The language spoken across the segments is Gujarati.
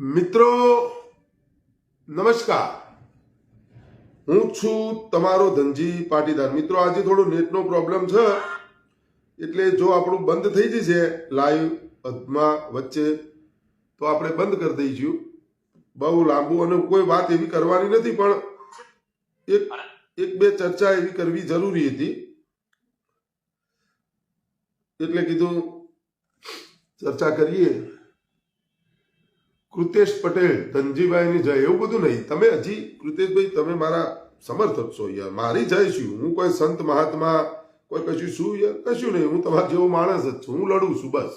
મિત્રો નમસ્કાર, હું છું તમારો ધનજી પાટીદાર. મિત્રો આજે થોડો નેટનો પ્રોબ્લેમ છે, એટલે જો આપણું બંધ થઈ જશે લાઈવ અધમાં વચ્ચે તો આપણે બંધ કરી દઈશું. બહુ લાંબુ અને કોઈ વાત એવી કરવાની નથી, પણ એક બે ચર્ચા એવી કરવી જરૂરી હતી, એટલે કીધું ચર્ચા કરીએ. કૃતેશ પટેલ, ધનજીભાઈની જય, એવું બધું નહીં. તમે હજી કૃતેશભાઈ તમે મારા સમર્થક છો યાર. મારી જય શું, હું કોઈ સંત મહાત્મા કોઈ કશું શું યાર, કશું નહીં. હું તમારા જેવો માણસ જ છું, હું લડું છું બસ.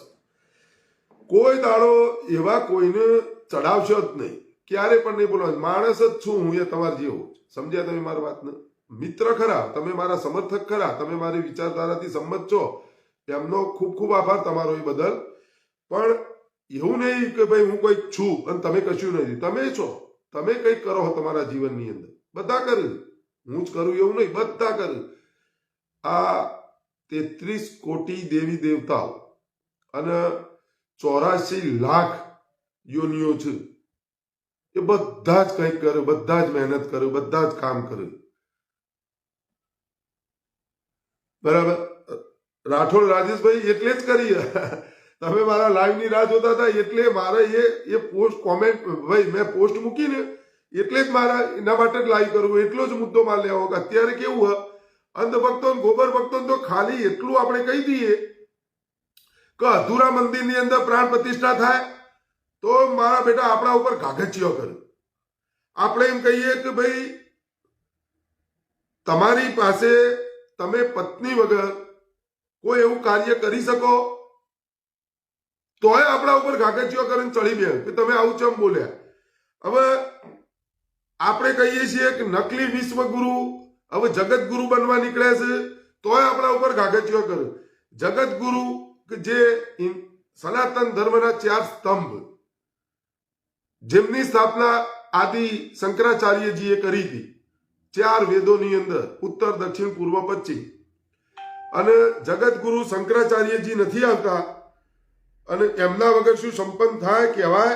કોઈ દાડો એવા કોઈને ચડાવશો જ નહીં, ક્યારે પણ નહીં બોલવાનું. માણસ જ છું હું એ તમારા જેવો. સમજ્યા તમે મારી વાતને? મિત્ર ખરા, તમે મારા સમર્થક ખરા, તમે મારી વિચારધારાથી સંમત છો, એમનો ખૂબ ખૂબ આભાર તમારો એ બદલ. પણ એવું નહીં કે ભાઈ હું કોઈક છું અને તમે કશું નથી. તમે છો, તમે કંઈક કરો તમારા જીવનની અંદર, બધા કર્યું. હું જ કરું એવું નહીં, બધા કર્યું. આ 33 કોટી દેવી દેવતાઓ અને 84 લાખ યોનિઓ છે, એ બધા જ કંઈક કર્યું, બધા જ મહેનત કર્યું, બધા જ કામ કર્યું. બરાબર. રાઠોડ રાજેશભાઈ એટલે જ કરી. તમે મારા લાઈવ ની રાહ જોતા હતા, એટલે મારે એ પોસ્ટ કોમેન્ટ ભાઈ મેં પોસ્ટ મૂકીને એટલે જ મારા એના માટે જ લાઈવ કરવું, એટલો જ મુદ્દો માર લેવો. અત્યારે કેવું હ, અંધભક્તો ગોબર ભક્તો તો ખાલી એટલું આપણે કહી દઈએ કે અધૂરા મંદિરની અંદર પ્રાણ પ્રતિષ્ઠા થાય તો મારા બેટા આપણા ઉપર ઘાઘચીઓ કરે. આપણે એમ કહીએ કે ભાઈ તમારી પાસે તમે પત્ની વગર કોઈ એવું કાર્ય કરી શકો, તોય આપણા ઉપર ઘાઘચીઓ કરીને ચડી બે કે તમે આવું ચમ બોલ્યા. હવે આપણે કહીએ છીએ કે નકલી વિશ્વગુરુ હવે જગતગુરુ બનવા નીકળ્યા છે, તોય આપણા ઉપર ઘાઘચીઓ કરે. જગતગુરુ કે જે સનાતન ધર્મના 4 સ્તંભ, જેમની સ્થાપના આદિ શંકરાચાર્યજીએ કરી હતી, 4 વેદોની અંદર ઉત્તર દક્ષિણ પૂર્વ પશ્ચિમ, અને જગતગુરુ શંકરાચાર્યજી નથી આવતા અને એમના વગર શું સંપન્ન થાય કહેવાય,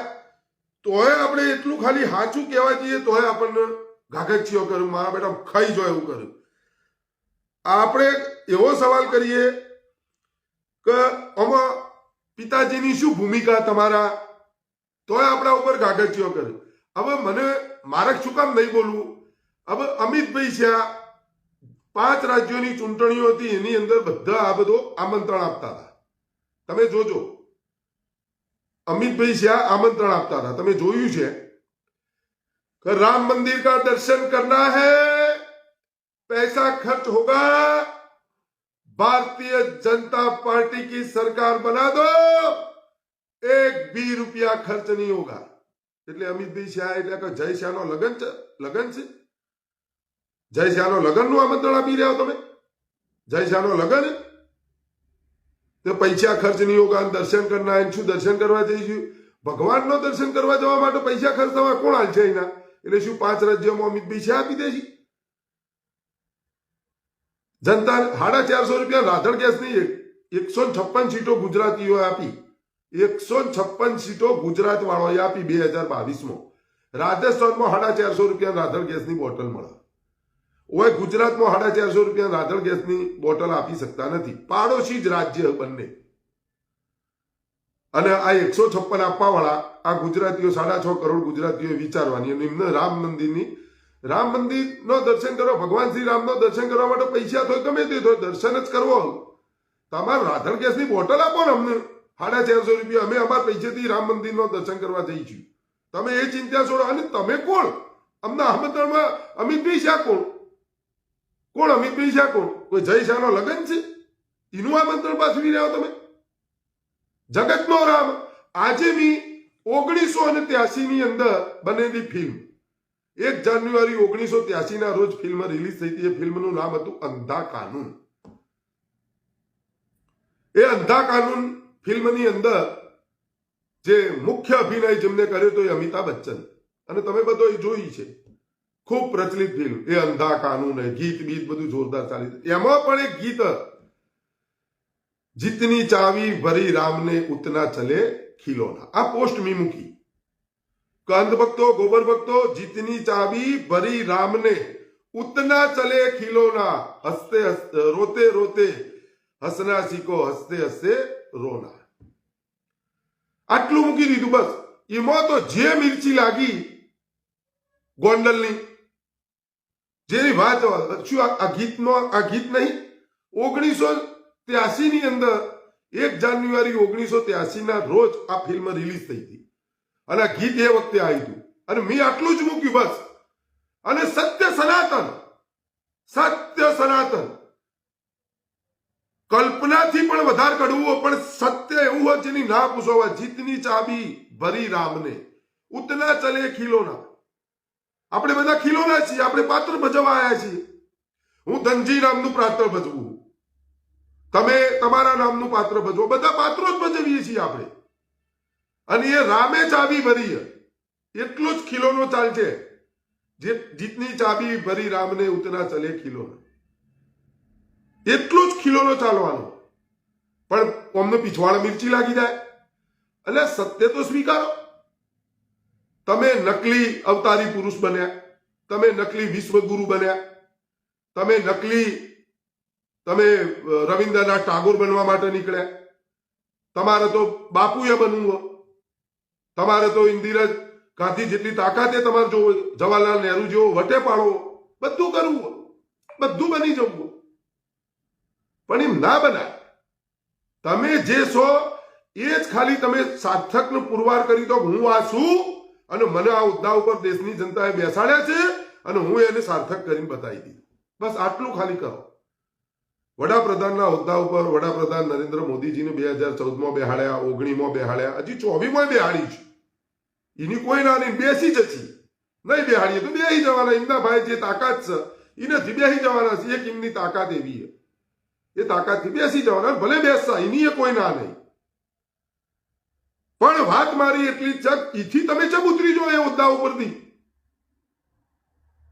તોય આપણે એટલું ખાલી સાચું કહેવા જઈએ તોય આપણને ઘાઘચીઓ કર્યું, મારા બેટા ખાઈ જો એવું કર્યું. આપણે એવો સવાલ કરીએ કે આમાં પિતાજીની શું ભૂમિકા તમારા, તોય આપણા ઉપર ઘાઘચીઓ કરે. હવે મને મારે શું કામ નહીં બોલવું. હવે અમિતભાઈ છે, 5 રાજ્યોની ચૂંટણીઓ હતી, એની અંદર બધા આ બધો આમંત્રણ આપતા હતા. તમે જોજો, અમિતભાઈ શાહ આમંત્રણ આપતા હતા, તમે જોયું છે कि राम मंदिर का दर्शन करना है, पैसा खर्च होगा, भारतीय जनता पार्टी की सरकार बना दो, एक भी रुपया खर्च नहीं होगा. એટલે અમિતભાઈ શાહ એટલે કે જય શાહનો લગન છે, જય શાહનો લગનનું આમંત્રણ આપી રહ્યા તમે. જય શાહનો લગન તો પૈસા ખર્ચ નહીં હોગા, દર્શન કરના. શું દર્શન કરવા જઈશું? ભગવાનનો દર્શન કરવા જવા માટે પૈસા ખર્ચ થવા કોણ હાલ છે એના? એટલે શું 5 રાજ્યોમાં અમિતભાઈ શાહ આપી દે છે? જનતા 450 રૂપિયા રાધણ ગેસની 156 સીટો ગુજરાતીઓએ આપી. 156 સીટો ગુજરાત વાળોએ આપી 2022માં. રાજસ્થાનમાં 450 રૂપિયા રાધણ ગેસની બોટલ મળે. ઓય ગુજરાતમાં 450 રૂપિયા રાધણ ગેસની બોટલ આપી શકતા નથી. પાડોશી જ રાજ્ય બંને. અને આ 156 આપવા વાળા આ ગુજરાતીઓ 6.5 કરોડ ગુજરાતીઓ વિચારવાની, અને એમને રામ મંદિરનો દર્શન કરવા, ભગવાન શ્રી રામનો દર્શન કરવા માટે પૈસા તો ગમે તે તો દર્શન જ કરવો. તમારે રાધણ ગેસની બોટલ આપો ને અમને 450 રૂપિયા, અમે અમારા પૈસેથી રામ મંદિરનો દર્શન કરવા જઈશું. તમે એ ચિંતા છોડો. અને તમે કોણ? અમને આમંત્રણમાં અમિતભાઈ શાહ કોણ? અમિતભાઈ શાહ કોણ? કોઈ જય શાહનો લગન છે એનું આમંત્રણ પાછવી રહ્યા તમે? જગતનો રામ. આજે મી 1983 ની અંદર બનેલી ફિલ્મ, 1 જાન્યુઆરી 1983 ના રોજ ફિલ્મ રિલીઝ થઈ હતી. એ ફિલ્મનું નામ હતું અંધા કાનૂન. એ અંધા કાનૂન ફિલ્મની અંદર જે મુખ્ય અભિનય જેમને કર્યો તો એ અમિતાભ બચ્ચન. અને તમે બધો એ જોઈ છે, ખૂબ પ્રચલિત ફિલ્મ એ અંધા કાનૂન. ગીત બીત બધું જોરદાર ચાલી. એમાં પણ એક ગીત, જીતની ચાવી ભરી રામને ઉતના ચલે ખીલોના. આ પોસ્ટ મી મૂકી. कंद भक्तो गोबर भक्तो जितनी चाबी भरी राम ने उतना चले खिलौना हंसते हंसते रोते रोते हंसना सीखो हंसते हंसते रोना આટલું મૂકી દીધું બસ એમાં તો જે મિર્ચી લાગી ગોંડલની જેની વાત શું આ ગીત નહીં 1983 ની અંદર 1 જાન્યુઆરી 1983 ના રોજ આ ફિલ્મ રિલીઝ થઈ હતી અને આ ગીત એ વખતે આવ્યું હતું અને મેં આટલું જ મૂક્યું બસ અને સત્ય સનાતન કલ્પનાથી પણ વધારે કડવું પણ સત્ય એવું હોય જેની ના પૂછવા જીતની ચાબી ભરી રામને ઉતના ચલે ખીલોના આપણે બધા ખીલોના છીએ આપણે પાત્ર ભજવા આવ્યા છીએ હું ધનજી નામનું પાત્ર ભજવું તમે તમારા નામનું પાત્ર ભજવો બધા પાત્રો જ ભજવીએ છીએ આપણે અને એ રામે ચાબી ભરી એટલો જ ખીલોનો ચાલ છે જે જીતની ચાબી ભરી રામને ઉતના ચલે ખીલોના એટલો જ ખીલોનો ચાલવાનો પણ અમને પીછવાડા મિર્ચી લાગી જાય એટલે સત્ય તો સ્વીકારો તમે નકલી અવતારી પુરુષ બન્યા તમે નકલી વિશ્વગુરુ બન્યા તમે રવિન્દ્રનાથ ટાગોર બનવા માટે નીકળ્યા તમારે તો બાપુએ બનવું તમારે તો ઇન્દિરા ગાંધી જેટલી તાકાતે તમારે જો જવાહરલાલ નહેરુ જેવો વટે પાડવો બધું કરવું બધું બની જવું પણ એમ ના બનાય તમે જે છો એ જ ખાલી તમે સાર્થકનો પુરવાર કરી દો હું આ છું અને મને આ હોદ્દા ઉપર દેશની જનતાએ બેસાડ્યા છે અને હું એને સાર્થક કરીને બતાવી દીધું બસ આટલું ખાલી કરો વડાપ્રધાનના હોદ્દા ઉપર વડાપ્રધાન નરેન્દ્ર મોદીજીને 2014માં બેહાડ્યા 19માં બેહાડ્યા હજી 24માં બેહાડી છે એની કોઈ ના નહીં બેસી જશે નહીં બેહાડીએ તો બેસી જવાના એમના ભાઈ જે તાકાત છે એનાથી બેસી જવાના છે એક એમની તાકાત એવી છે એ તાકાતથી બેસી જવાના ભલે બેસતા એની કોઈ ના નહીં પણ વાત મારી એટલી ચક ઈથી તમે ચક ઉતરી જો એ હોદ્દા ઉપરથી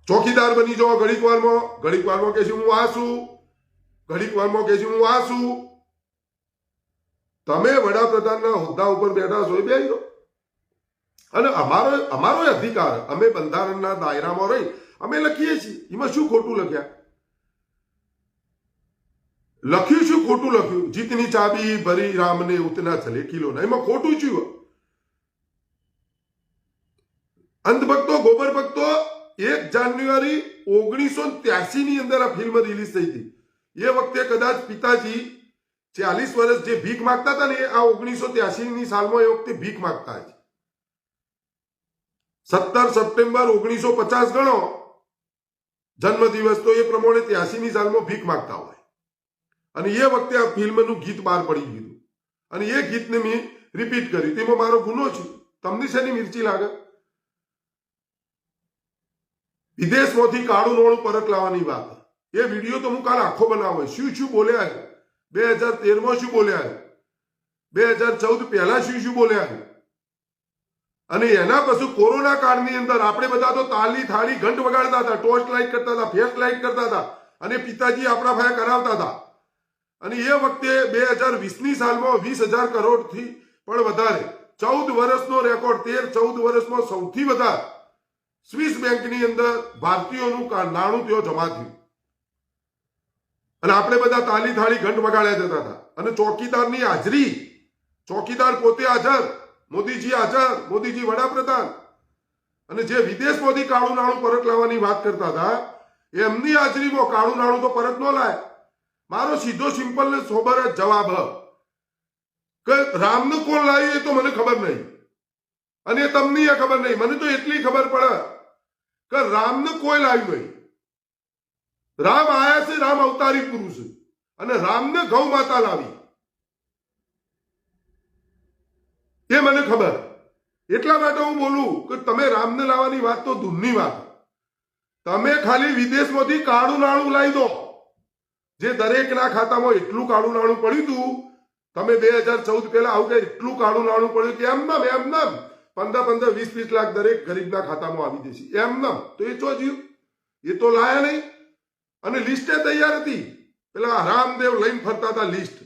ચોકીદાર બની જાઓ ઘડીક વારમાં કે હું આ છું ઘડીક વારમાં કે હું આ છું તમે વડાપ્રધાનના હોદ્દા ઉપર બેઠા છો એ બેસી જાઓ અને અમારો અધિકાર અમે બંધારણના દાયરામાં રહી અમે લખીએ છીએ એમાં શું ખોટું લખ્યું શું ખોટું લખ્યું જીતની ચાબી ભરી રામને ઉતના ચલે કિલોના એમાં ખોટું શું અંધભક્તો ગોબર ભક્તો 1 જાન્યુઆરી 1983 ની અંદર આ ફિલ્મ રિલીઝ થઈ હતી એ વખતે કદાચ પિતાજી 40 વર્ષ જે ભીખ માંગતા હતા ને આ 1983 ની સાલમાં એ વખતે ભીખ માંગતા છે 17 સપ્ટેમ્બર 1950 ગણો જન્મદિવસ તો એ પ્રમાણે 83 ની સાલમાં ભીખ માંગતા હોય અને એ વખતે આ ફિલ્મનું ગીત બહાર પડી ગયું અને એ ગીતને મેં રિપીટ કર્યું તેમાં મારો ગુનો છે તમને શેની મિર્ચી લાગે વિદેશમાંથી કાળું નોણું પરત લાવવાની વાત એ વિડીયો તો હું કાલ આખો બનાવો શું બોલ્યા 2013માં શું બોલ્યા 2014 પહેલા શું બોલ્યા અને એના પછી કોરોના કાળની અંદર આપણે બધા તો તાલી થાળી ઘંટ વગાડતા હતા ટોર્ચ લાઇટ કરતા હતા ફેસ લાઇટ કરતા હતા અને પિતાજી આપણા ભાઈ કરાવતા હતા અને એ વખતે 2020 ની સાલમાં 20,000 કરોડથી પણ વધારે 14 વર્ષનો રેકોર્ડ 13-14 વર્ષમાં સૌથી વધારે સ્વિસ બેંકની અંદર ભારતીયોનું નાણું ત્યાં જમા થયું અને આપણે બધા તાલી થાળી ઘંટ વગાડ્યા જતા હતા અને ચોકીદારની હાજરી ચોકીદાર પોતે હાજર મોદીજી વડાપ્રધાન અને જે વિદેશમાંથી કાળું નાણું પરત લાવવાની વાત કરતા હતા એમની હાજરીમાં કાળું નાણું તો પરત ન લાય મારો સીધો સિમ્પલ ને સોબર જ જવાબ કે રામનું કોણ લાવ્યું એ તો મને ખબર નહીં અને તમને એ ખબર નહીં મને તો એટલી ખબર પડે કે રામને કોઈ લાવ્યું નહીં રામ આયા છે રામ અવતારી પુરુષ અને રામને ગૌ માતા લાવી એ મને ખબર એટલા માટે હું બોલું કે તમે રામને લાવવાની વાત તો દૂરની વાત તમે ખાલી વિદેશમાંથી કાળું નાણું લાવી દો જે દરેકના ખાતામાં એટલું કાળું નાણું પડ્યું હતું તમે 2014 પહેલા આવું કે એટલું કાળું નાણું પડ્યું કે એમ નામ 15-20 લાખ દરેક ગરીબના ખાતામાં આવી જશે એમ નામ તો એ ચો જીવ એ તો લાયા નહીં અને લિસ્ટે તૈયાર હતી પેલા રામદેવ લઈને ફરતા હતા લિસ્ટ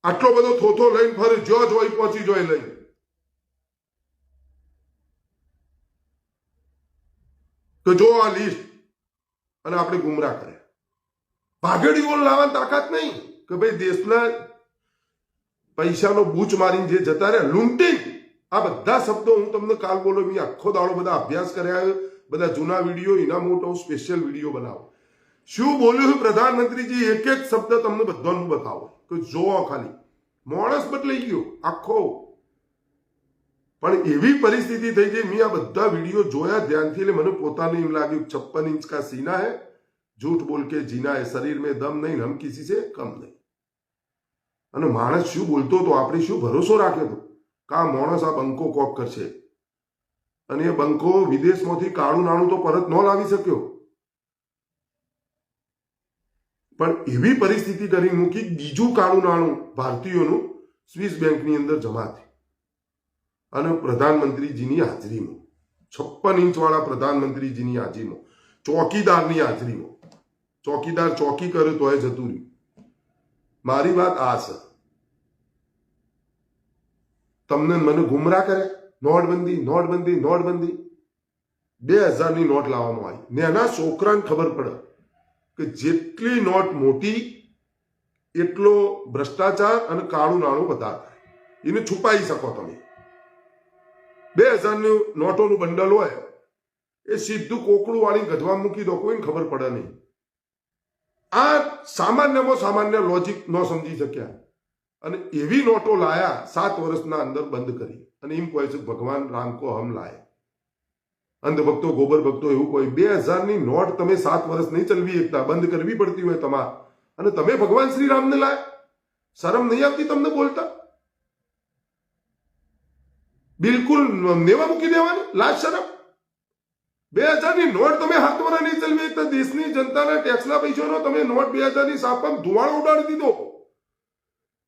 આટલો બધો થોથો લઈને ફરે જો જોઈ પહોંચી જોઈ લઈ કે જો આ લિસ્ટ, અને આપણે ગુમરાહ કર્યા. ભાગેડીઓ લાવવાની તાકાત નહીં કે ભાઈ દેશના પૈસાનો બૂચ મારીને જે જતા રહ્યા, લૂંટિંગ. આ બધા શબ્દો હું તમને કાલ બોલો, મેં આખો દાડો બધા અભ્યાસ કર્યા, બધા જૂના વિડીયો, એના મોટો સ્પેશિયલ વિડીયો બનાવો. શું બોલ્યું પ્રધાનમંત્રીજી, એક એક શબ્દ તમને બધાનું બતાવો કે જો ખાલી માણસ બદલાઈ ગયો આખો. પણ એવી પરિસ્થિતિ થઈ ગઈ, મેં આ બધા વિડીયો જોયા ધ્યાનથી, એટલે મને પોતાને એમ લાગ્યું 56 इंच का सीना है, झूठ बोल के जीना है, शरीर में दम नहीं, हम किसी से कम नहीं. અને માણસ શું બોલતો હતો, આપણે શું ભરોસો રાખ્યો હતો કે આ માણસ આ બંકો કોક કરશે, અને એ બંકો વિદેશમાંથી કાળું નાણું તો પરત ન લાવી શક્યો, પણ એવી પરિસ્થિતિ કરી મૂકી, બીજું કાળું નાણું ભારતીયોનું સ્વિસ બેંકની અંદર જમા થયું, અને પ્રધાનમંત્રીજીની હાજરીમાં, 56 इंच વાળા પ્રધાનમંત્રીજીની હાજરીમાં, ચોકીદારની હાજરીમાં, ચોકીદાર ચોકી કર્યો તોય જતું રહ્યું. મારી વાત આ છે, તમને મને ગુમરાહ કરે. નોટબંધી, નોટબંધી, નોટબંધી. 2000ની નોટ લાવવામાં આવી. નાના છોકરાને ખબર પડે કે જેટલી નોટ મોટી એટલો ભ્રષ્ટાચાર અને કાળું નાણું વધારે થાય. એને છુપાઈ શકો તમે. 2000ની નોટોનું બંડલ હોય એ સીધું કોકડું વાળી ગધવા મૂકી દો, કોઈને ખબર પડે નહીં. આ સામાન્યમાં સામાન્ય લોજિક ન સમજી શક્યા, અને એવી નોટો લાયા 7 વર્ષના અંદર બંધ કરી, અને એમ કહે છે ભગવાન રામ કો હમ લાય. અંધભક્તો, ગોબર ભક્તો એવું કોઈ. 2000ની નોટ તમે 7 વર્ષ નહીં ચલવી શકતા, બંધ કરવી પડતી હોય તમારે, અને તમે ભગવાન શ્રી રામને લાય. શરમ નહીં આવતી તમને બોલતા? બિલકુલ નેવા મૂકી દેવાની લાજ શરમ. 2000ની નોટ તમે 7 વર્ષ નહીં ચલવી શકતા, દેશની જનતાના ટેક્સના પૈસાનો તમે નોટ 2000ની છાપમાં ધુવાળો ઉડાડી દીધો,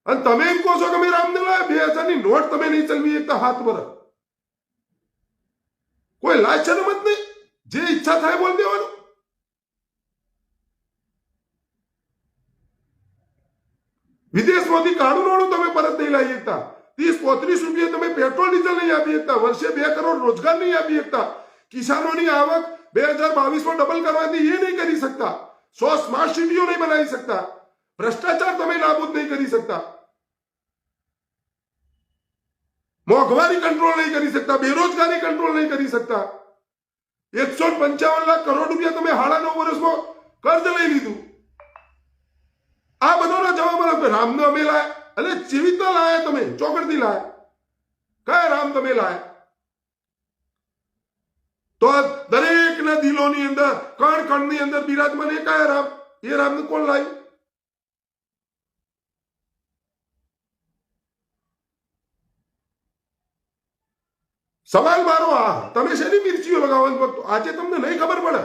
અને તમે એમ કહો છો કે મેં રામને લાયા. 2000ની નોટ તમે નહીં ચલવી શકતા 7 વર્ષ. કોઈ લાજ શરમ જ નહીં. જે ઈચ્છા થાય બોલ દેવાનું. વિદેશમાંથી કાળું નાણું તમે પરત નહીં લાવી શકતા. 30-35 રૂપિયા તમે પેટ્રોલ ડીઝલ નહીં આપી શકતા. વર્ષે 2 કરોડ રોજગાર નહીં આપી શકતા. કિસાનોની આવક 2022માં ડબલ કરવાથી એ નહીં કરી શકતા. 100 સ્માર્ટ સિટીઓ નહીં બનાવી શકતા. ભ્રષ્ટાચાર તમે નાબૂદ નહીં કરી શકતા. મોંઘવારી કંટ્રોલ નહીં કરી શકતા. બેરોજગારી કંટ્રોલ નહીં કરી શકતા. 155 લાખ કરોડ રૂપિયા તમે 9.5 વર્ષમાં કર્જ લઈ લીધું. આ બધોના જવાબ આપે રામને અમે લાયા. એટલે જેવી રીતના લાયા તમે, ચોકડથી લાયા. કયા રામ તમે લાયા? તો દરેકના દિલોની અંદર, કણ કણની અંદર બિરાજમાન એ કયા રામ? એ રામને કોણ લાવ્યું? સવાલ મારો આ, તમે શેની મિર્ચીઓ લગાવવાનું વખત આજે તમને નહીં ખબર પડે?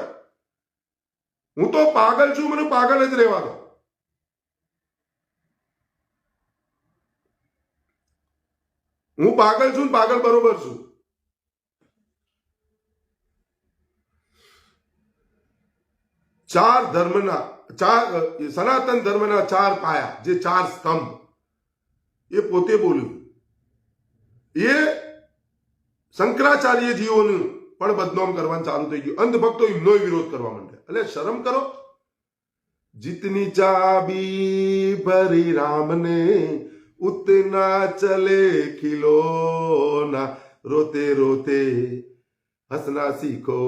હું તો પાગલ છું, મને પાગલ જ રહેવા દો. હું પાગલ છું, પાગલ બરોબર છું. સનાતન ધર્મના 4 પાયા, જે 4 સ્તંભ, એ પોતે બોલ્યું. એ શંકરાચાર્યજીઓનું પણ બદનામ કરવાનું ચાલુ થઈ ગયું. અંધભક્તો એમનો વિરોધ કરવા માંડ્યા. એટલે શરમ કરો. જીતની ચાબી ભરી રામને, ઉતના ચલે ખિલોના, રોતે રોતે હસના સીખો,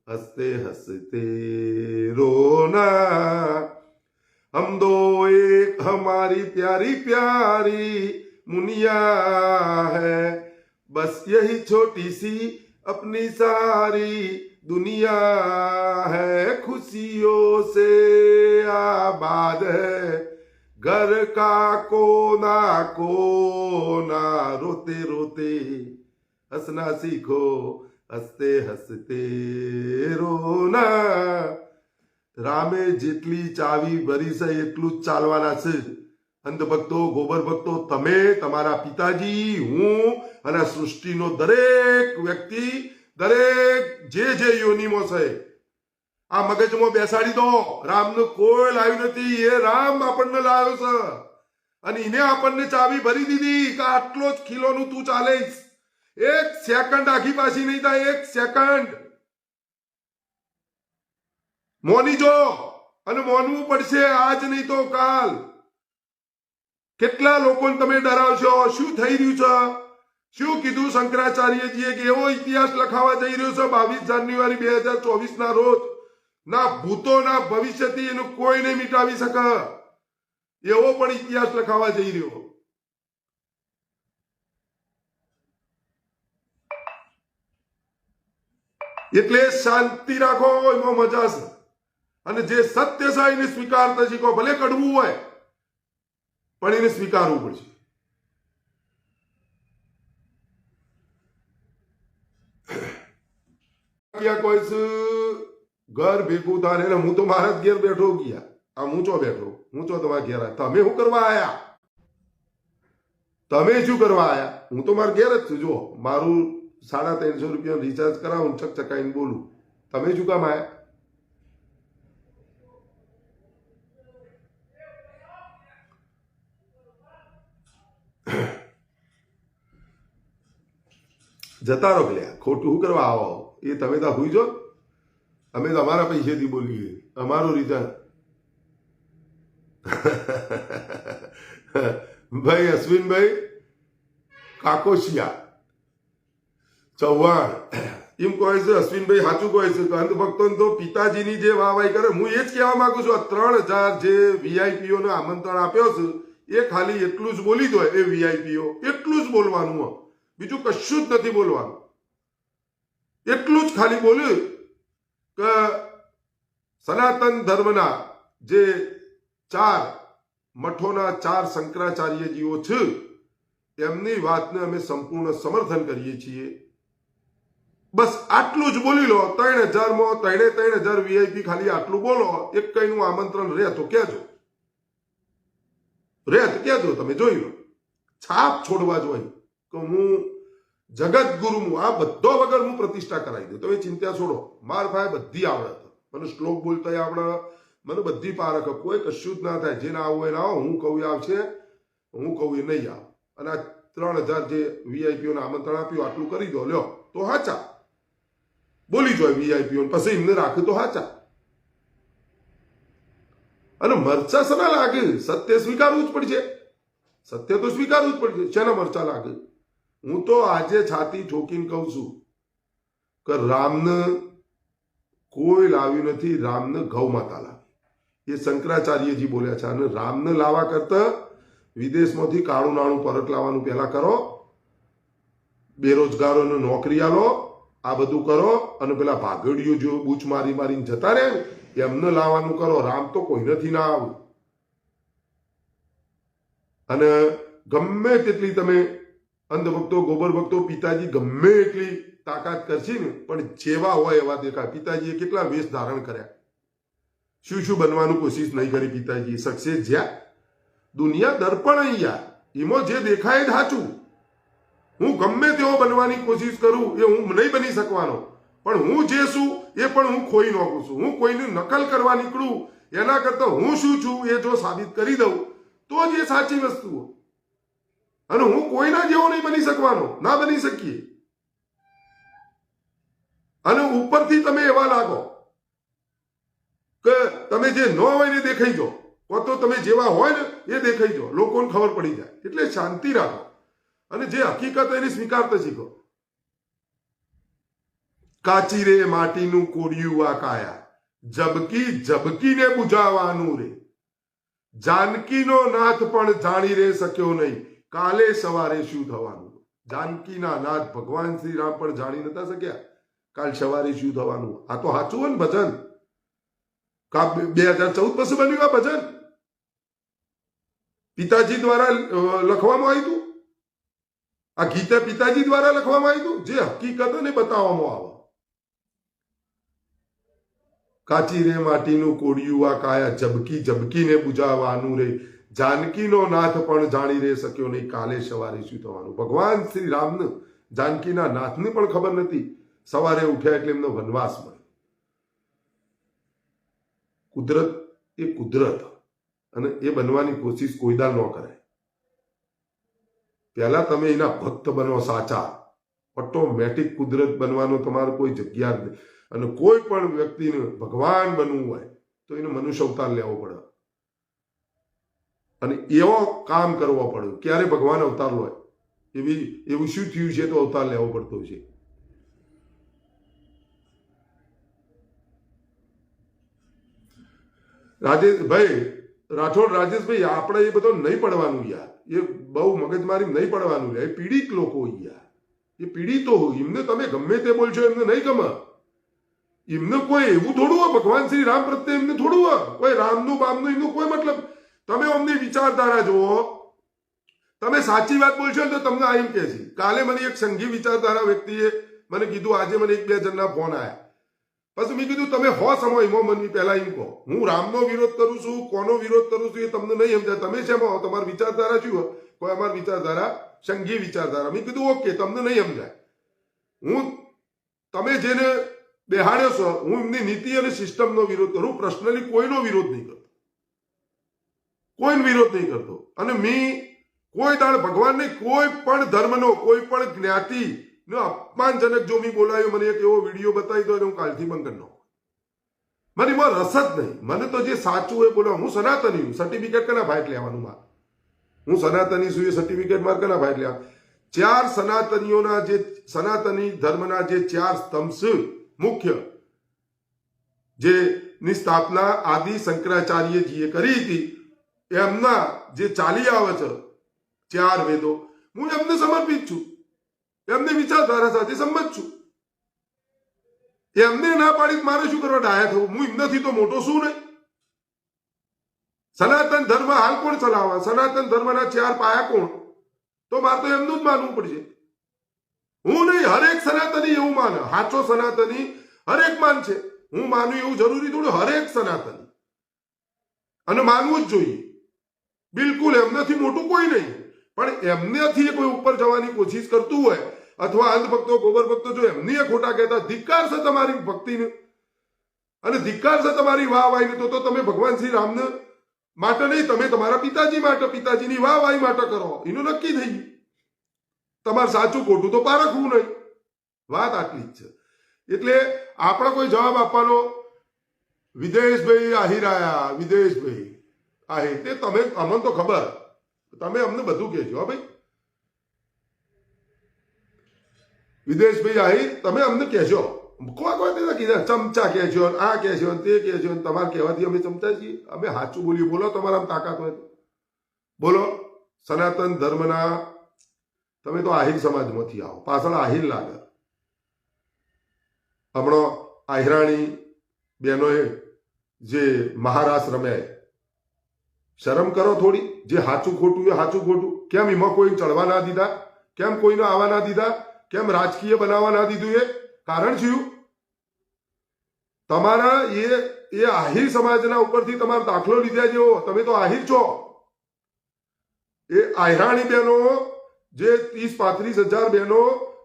हंसते हंसते रोना, हम दो एक हमारी प्यारी प्यारी मुनिया है, बस यही छोटी सी अपनी सारी दुनिया है, खुशियों से आबाद है घर का कोना कोना, रोते रोते हंसना सीखो, હસતે હસતે રોના. રામે જેટલી ચાવી ભરી છે એટલું જ ચાલવાના છે. અંધભક્તો, ગોબર ભક્તો, તમે, તમારા પિતાજી, હું અને સૃષ્ટિનો દરેક વ્યક્તિ, દરેક જે યોનિમાં છે, આ મગજમાં બેસાડી દો. રામનું કોઈ લાવ્યું નથી, એ રામ આપણને લાવ્યો છે, અને એને આપણને ચાવી ભરી દીધી કે આટલો જ ખીલોનું તું ચાલીશ. 1 સેકન્ડ આખી પાછી નહીં થાય. 1 સેકન્ડ. મોની જો, અને મોનવું પડશે આજ નહીં તો કાલ. કેટલા લોકોને તમે ડરાવશો? શું થઈ રહ્યું છે? શું કીધું શંકરાચાર્યજીએ કે એવો ઇતિહાસ લખાવા જઈ રહ્યો છે 22 જાન્યુઆરી 2024 ના રોજ. ના ભૂતો ના ભવિષ્યથી એનું કોઈ નહીં મિટાવી શકે એવો પણ ઇતિહાસ લખાવા જઈ રહ્યો. એટલે શાંતિ રાખો, એમાં મજા છે. અને જે સત્ય છે એને સ્વીકારતા શીખો. ભલે કડવું હોય પણ એને સ્વીકારવું પડશે. કોઈ ઘર ભેગું થાય ને હું તો મારા જ ઘેર બેઠો ગયા. આ હું ચો બેઠો, હું ચો તમારા ઘેર આવ્યા. તમે શું કરવા આયા? તમે શું કરવા આયા? હું તો મારા ઘેર જ છું. જો મારું 350 રૂપિયા રિચાર્જ કરાવું, ચકચકાઈને બોલું. તમે શું કામ આયા? જતા રહો લ્યા, ખોટું શું કરવા આવો? એ તમે તો હુઈ જો. અમે તો અમારા પૈસેથી બોલીએ, અમારું રિચાર્જ. ભાઈ અશ્વિનભાઈ કાકોશિયા ચૌહાણ એમ કહે છે. અશ્વિનભાઈ સાચું કહે છે. અંધ ભક્તોને તો પિતાજીની જે વાહવાહી કરે. હું એ જ કહેવા માંગુ છું. 3000 જે વીઆઈપીઓને આમંત્રણ આપ્યો છે એ ખાલી એટલું જ બોલી દો. એ વીઆઈપીઓ એટલું જ બોલવાનું, બીજું કશું જ નથી બોલવાનું. એટલું જ ખાલી બોલ્યું કે સનાતન ધર્મના જે 4 મઠોના 4 શંકરાચાર્યજીઓ છે એમની વાતને અમે સંપૂર્ણ સમર્થન કરીએ છીએ. બસ આટલું જ બોલી લો. 3000 માં 3000 વીઆઈપી ખાલી આટલું બોલો. એક કઈનું આમંત્રણ રહે તો કહેજો, રહે તો કહેજો. તમે જોઈ લો, છાપ છોડવા જોઈએ કે હું જગત ગુરુ હું. આ બધો વગર હું પ્રતિષ્ઠા કરાવી દઉં. તમે ચિંતા છોડો. માર ભાઈ બધી આવડે. મને શ્લોક બોલતા આવડે, મને બધી પારખ. કોઈ કશું જ ના થાય. જે ના આવું એ ના આવો. હું કહું આવશે, હું કહું એ નહીં આવે. અને આ 3000 જે વીઆઈપીઓને આમંત્રણ આપ્યું આટલું કરી દો લ્યો તો હાચા બોલી જોઈએ વીઆઈપીઓ. પછી એમને રાખે તો હાચા. અને મરચા શેના લાગે? સત્ય સ્વીકારવું જ પડશે. સત્ય તો સ્વીકારવું જ પડશે. શેના મરચા લાગે? હું તો આજે છાતી ઠોકીને કહું છું કે રામને કોઈ લાવ્યું નથી. રામને ગૌ માતા લાવી. એ શંકરાચાર્યજી બોલ્યા છે. અને રામને લાવવા કરતા વિદેશમાંથી કાળું નાણું પરત લાવવાનું પહેલા કરો. બેરોજગારોને નોકરી આલો. આ બધું કરો. અને પેલા ભાગડીઓ જો બૂચ મારી મારીને જતા રહે એમને લાવવાનું કરો. રામ તો કોઈ નથી ના આવું. અને ગમે તેટલી તમે અંધભક્તો, ગોબર ભક્તો, પિતાજી ગમે એટલી તાકાત કરશે ને પણ જેવા હોય એવા દેખાય. પિતાજીએ કેટલા વેશ ધારણ કર્યા, શું શું બનવાનું કોશિશ નહીં કરી પિતાજી. સક્સેસ જ્યાં દુનિયા દર્પણ અહીંયા એમાં જે દેખાય જ સાચું. હું ગમે તેવો બનવાની કોશિશ કરું એ હું નહીં બની શકવાનો. પણ હું જે છું એ પણ હું ખોઈ નાખું છું. હું કોઈની નકલ કરવા નીકળું એના કરતા હું શું છું એ જો સાબિત કરી દઉં તો જ એ સાચી વસ્તુઓ. અને હું કોઈના જેવો નહીં બની શકવાનો, ના બની શકીએ. અને ઉપરથી તમે એવા લાગો કે તમે જે ન હોય ને દેખાઈ જાઓ, તો તમે જેવા હોય ને એ દેખાઈ જાઓ, લોકોને ખબર પડી જાય. એટલે શાંતિ રાખો અને જે હકીકત એને સ્વીકારતા શીખો. કાચી રે માટીનું કોડિયું આ કાયા, જબકી જબકીને બુજાવાનું રે. જાનકીનો નાથ પણ જાણી રે શક્યો નહીં, કાલે સવારે શું થવાનું. જાનકીના નાથ ભગવાન શ્રી રામ પણ જાણી નતા શક્યા કાલ સવારે શું થવાનું. આ તો સાચું હોય ને ભજન. 2014 પછી બન્યું આ ભજન. પિતાજી દ્વારા લખવામાં આવ્યું હતું. આ ગીતા પિતાજી દ્વારા લખવામાં આવ્યું હતું. જે હકીકતને બતાવવામાં આવે. કાચી રે માટીનું કોડિયું આ કાયા, જબકી જબકીને બુજાવાનું રે. જાનકીનો નાથ પણ જાણી રે શક્યો નહીં, કાલે સવારે શું થવાનું. ભગવાન શ્રી રામને જાનકીના નાથને પણ ખબર નથી. સવારે ઉઠ્યા એટલે એમનો વનવાસ મળ્યો. કુદરત એ કુદરત, અને એ બનવાની કોશિશ કોઈદાલ ન કરાય. પહેલા તમે એના ભક્ત બનો સાચા. ઓટોમેટિક કુદરત બનવાનો તમારો કોઈ જગ્યા જ નહીં. અને કોઈ પણ વ્યક્તિને ભગવાન બનવું હોય તો એને મનુષ્ય અવતાર લેવો પડે અને એવો કામ કરવો પડે. ક્યારે ભગવાન અવતાર લે એવું શું થયું છે તો અવતાર લેવો પડતો છે. રાજેશભાઈ રાઠોડ, રાજેશભાઈ, આપણે એ બધો નહીં પડવાનું યાર. એ બહુ મગજમારી નહીં પડવાનું. એ પીડિત લોકો યાર, એ પીડિતો હોય. એમને તમે ગમે તે બોલશો એમને નહીં ગમે. એમને કોઈ એવું થોડું હોય ભગવાન શ્રી રામ પ્રત્યે એમને થોડું હોય કોઈ રામનું બામનું એમનું કોઈ મતલબ. તમે અમની વિચારધારા જુઓ. તમે સાચી વાત બોલશો તો તમને આ એમ કે છે. કાલે મને એક સંઘી વિચારધારા વ્યક્તિએ મને કીધું, આજે મને 1-2 જણના ફોન આવ્યા. પછી મેં કીધું તમે હો સમયમાં મને પહેલા એમ કહો, હું રામનો વિરોધ કરું છું, કોનો વિરોધ કરું છું એ તમને નહીં સમજાય. તમે શેમાં તમારી વિચારધારા શું હોય? કોઈ અમારી વિચારધારા સંઘી વિચારધારા. મેં કીધું ઓકે, તમને નહીં સમજાય. તમે જેને બેહાડ્યો છો, હું એમની નીતિ અને સિસ્ટમનો વિરોધ કરું. પર્સનલી કોઈનો વિરોધ નહીં કરતો, કોઈનો વિરોધ નહીં કરતો. અને મેં કોઈ દાડ ભગવાનને કોઈ પણ ધર્મનો, કોઈ પણ જ્ઞાતિ અપમાનજનક જો મેં બોલાયો, મને એક એવો વિડીયો બતાવી દો હું કાલથી બંધ કરી નાખું. મને એમાં રસ જ નહીં. મને તો જે સાચું એ બોલાવ. હું સનાતની હું. સર્ટિફિકેટ કના ભાઈ લેવાનું મારે? હું સનાતની છું એ સર્ટિફિકેટ મારે કના ભાઈ લેવા? 4 સનાતનીઓના જે સનાતની ધર્મના જે 4 સ્તંભ છે મુખ્ય, જે ની સ્થાપના આદિ શંકરાચાર્યજીએ કરી હતી, એમના જે ચાલી આવે છે 4 વેદો, હું એમને સમર્પિત છું. એમની વિચારધારા સાથે સંમત છું. એમને ના પાડી મારે શું કરવા ડાયા થવું? હું એમનાથી તો મોટો શું નહીં? સનાતન ધર્મ હાલ કોણ ચલાવે? સનાતન ધર્મના 4 પાયા કોણ? તો મારે તો એમનું જ માનવું પડશે. હું નહીં, હરેક સનાતની એવું માને. સાચો સનાતની હરેક માન છે. હું માનું એવું જરૂરી થોડું. હરેક સનાતની અને માનવું જ જોઈએ. બિલકુલ એમનાથી મોટું કોઈ નહીં. પણ એમનાથી કોઈ ઉપર જવાની કોશિશ કરતું હોય અથવા અંધભક્તો, ગોબર ભક્તો જો એમની ખોટા કહેતા, ધિક્કાર છે તમારી ભક્તિને અને ધિક્કાર છે તમારી વાહવાહીને. તો તમે ભગવાન શ્રી રામને માટે નહીં, તમે તમારા પિતાજી માટે, પિતાજીની વાહવાહી માટે કરો. એનું નક્કી થઈ ગયું. તમારે સાચું ખોટું તો પારખવું નહીં. વાત આટલી જ છે. એટલે આપણે કોઈ જવાબ આપવાનો, વિદેશભાઈ આહિર આયા, વિદેશભાઈ આહિર, તે તમે અમને તો ખબર, તમે અમને બધું કહેજો. હા ભાઈ વિદેશભાઈ આહિર, તમે અમને કહેજો. કોઈ કીધા ચમચા કહેજો, આ કહેજો, તે કહેજો. તમારે કહેવાથી અમે ચમચા છીએ? અમે સાચું બોલીએ. બોલો, તમારા તાકાત હોય તો બોલો. સનાતન ધર્મના તમે તો આહિર સમાજમાંથી આવો, પાછળ આહિર લાગે. હમણાં આહિરાણી બહેનોએ જે મહારાસ રમ્યા, શરમ કરો થોડી. જે સાચું ખોટું એ સાચું ખોટું. કેમ એમાં કોઈ ચડવા ના દીધા? કેમ કોઈને આવવા ના દીધા? કેમ રાજકીય બનાવવા ના દીધું? એ કારણ શું? તમારા એ આહિર સમાજના ઉપરથી તમારો દાખલો લીધા જેવો. તમે તો આહિર છો. એ આહિરાણી બહેનો જે 30-35 હજાર બહેનો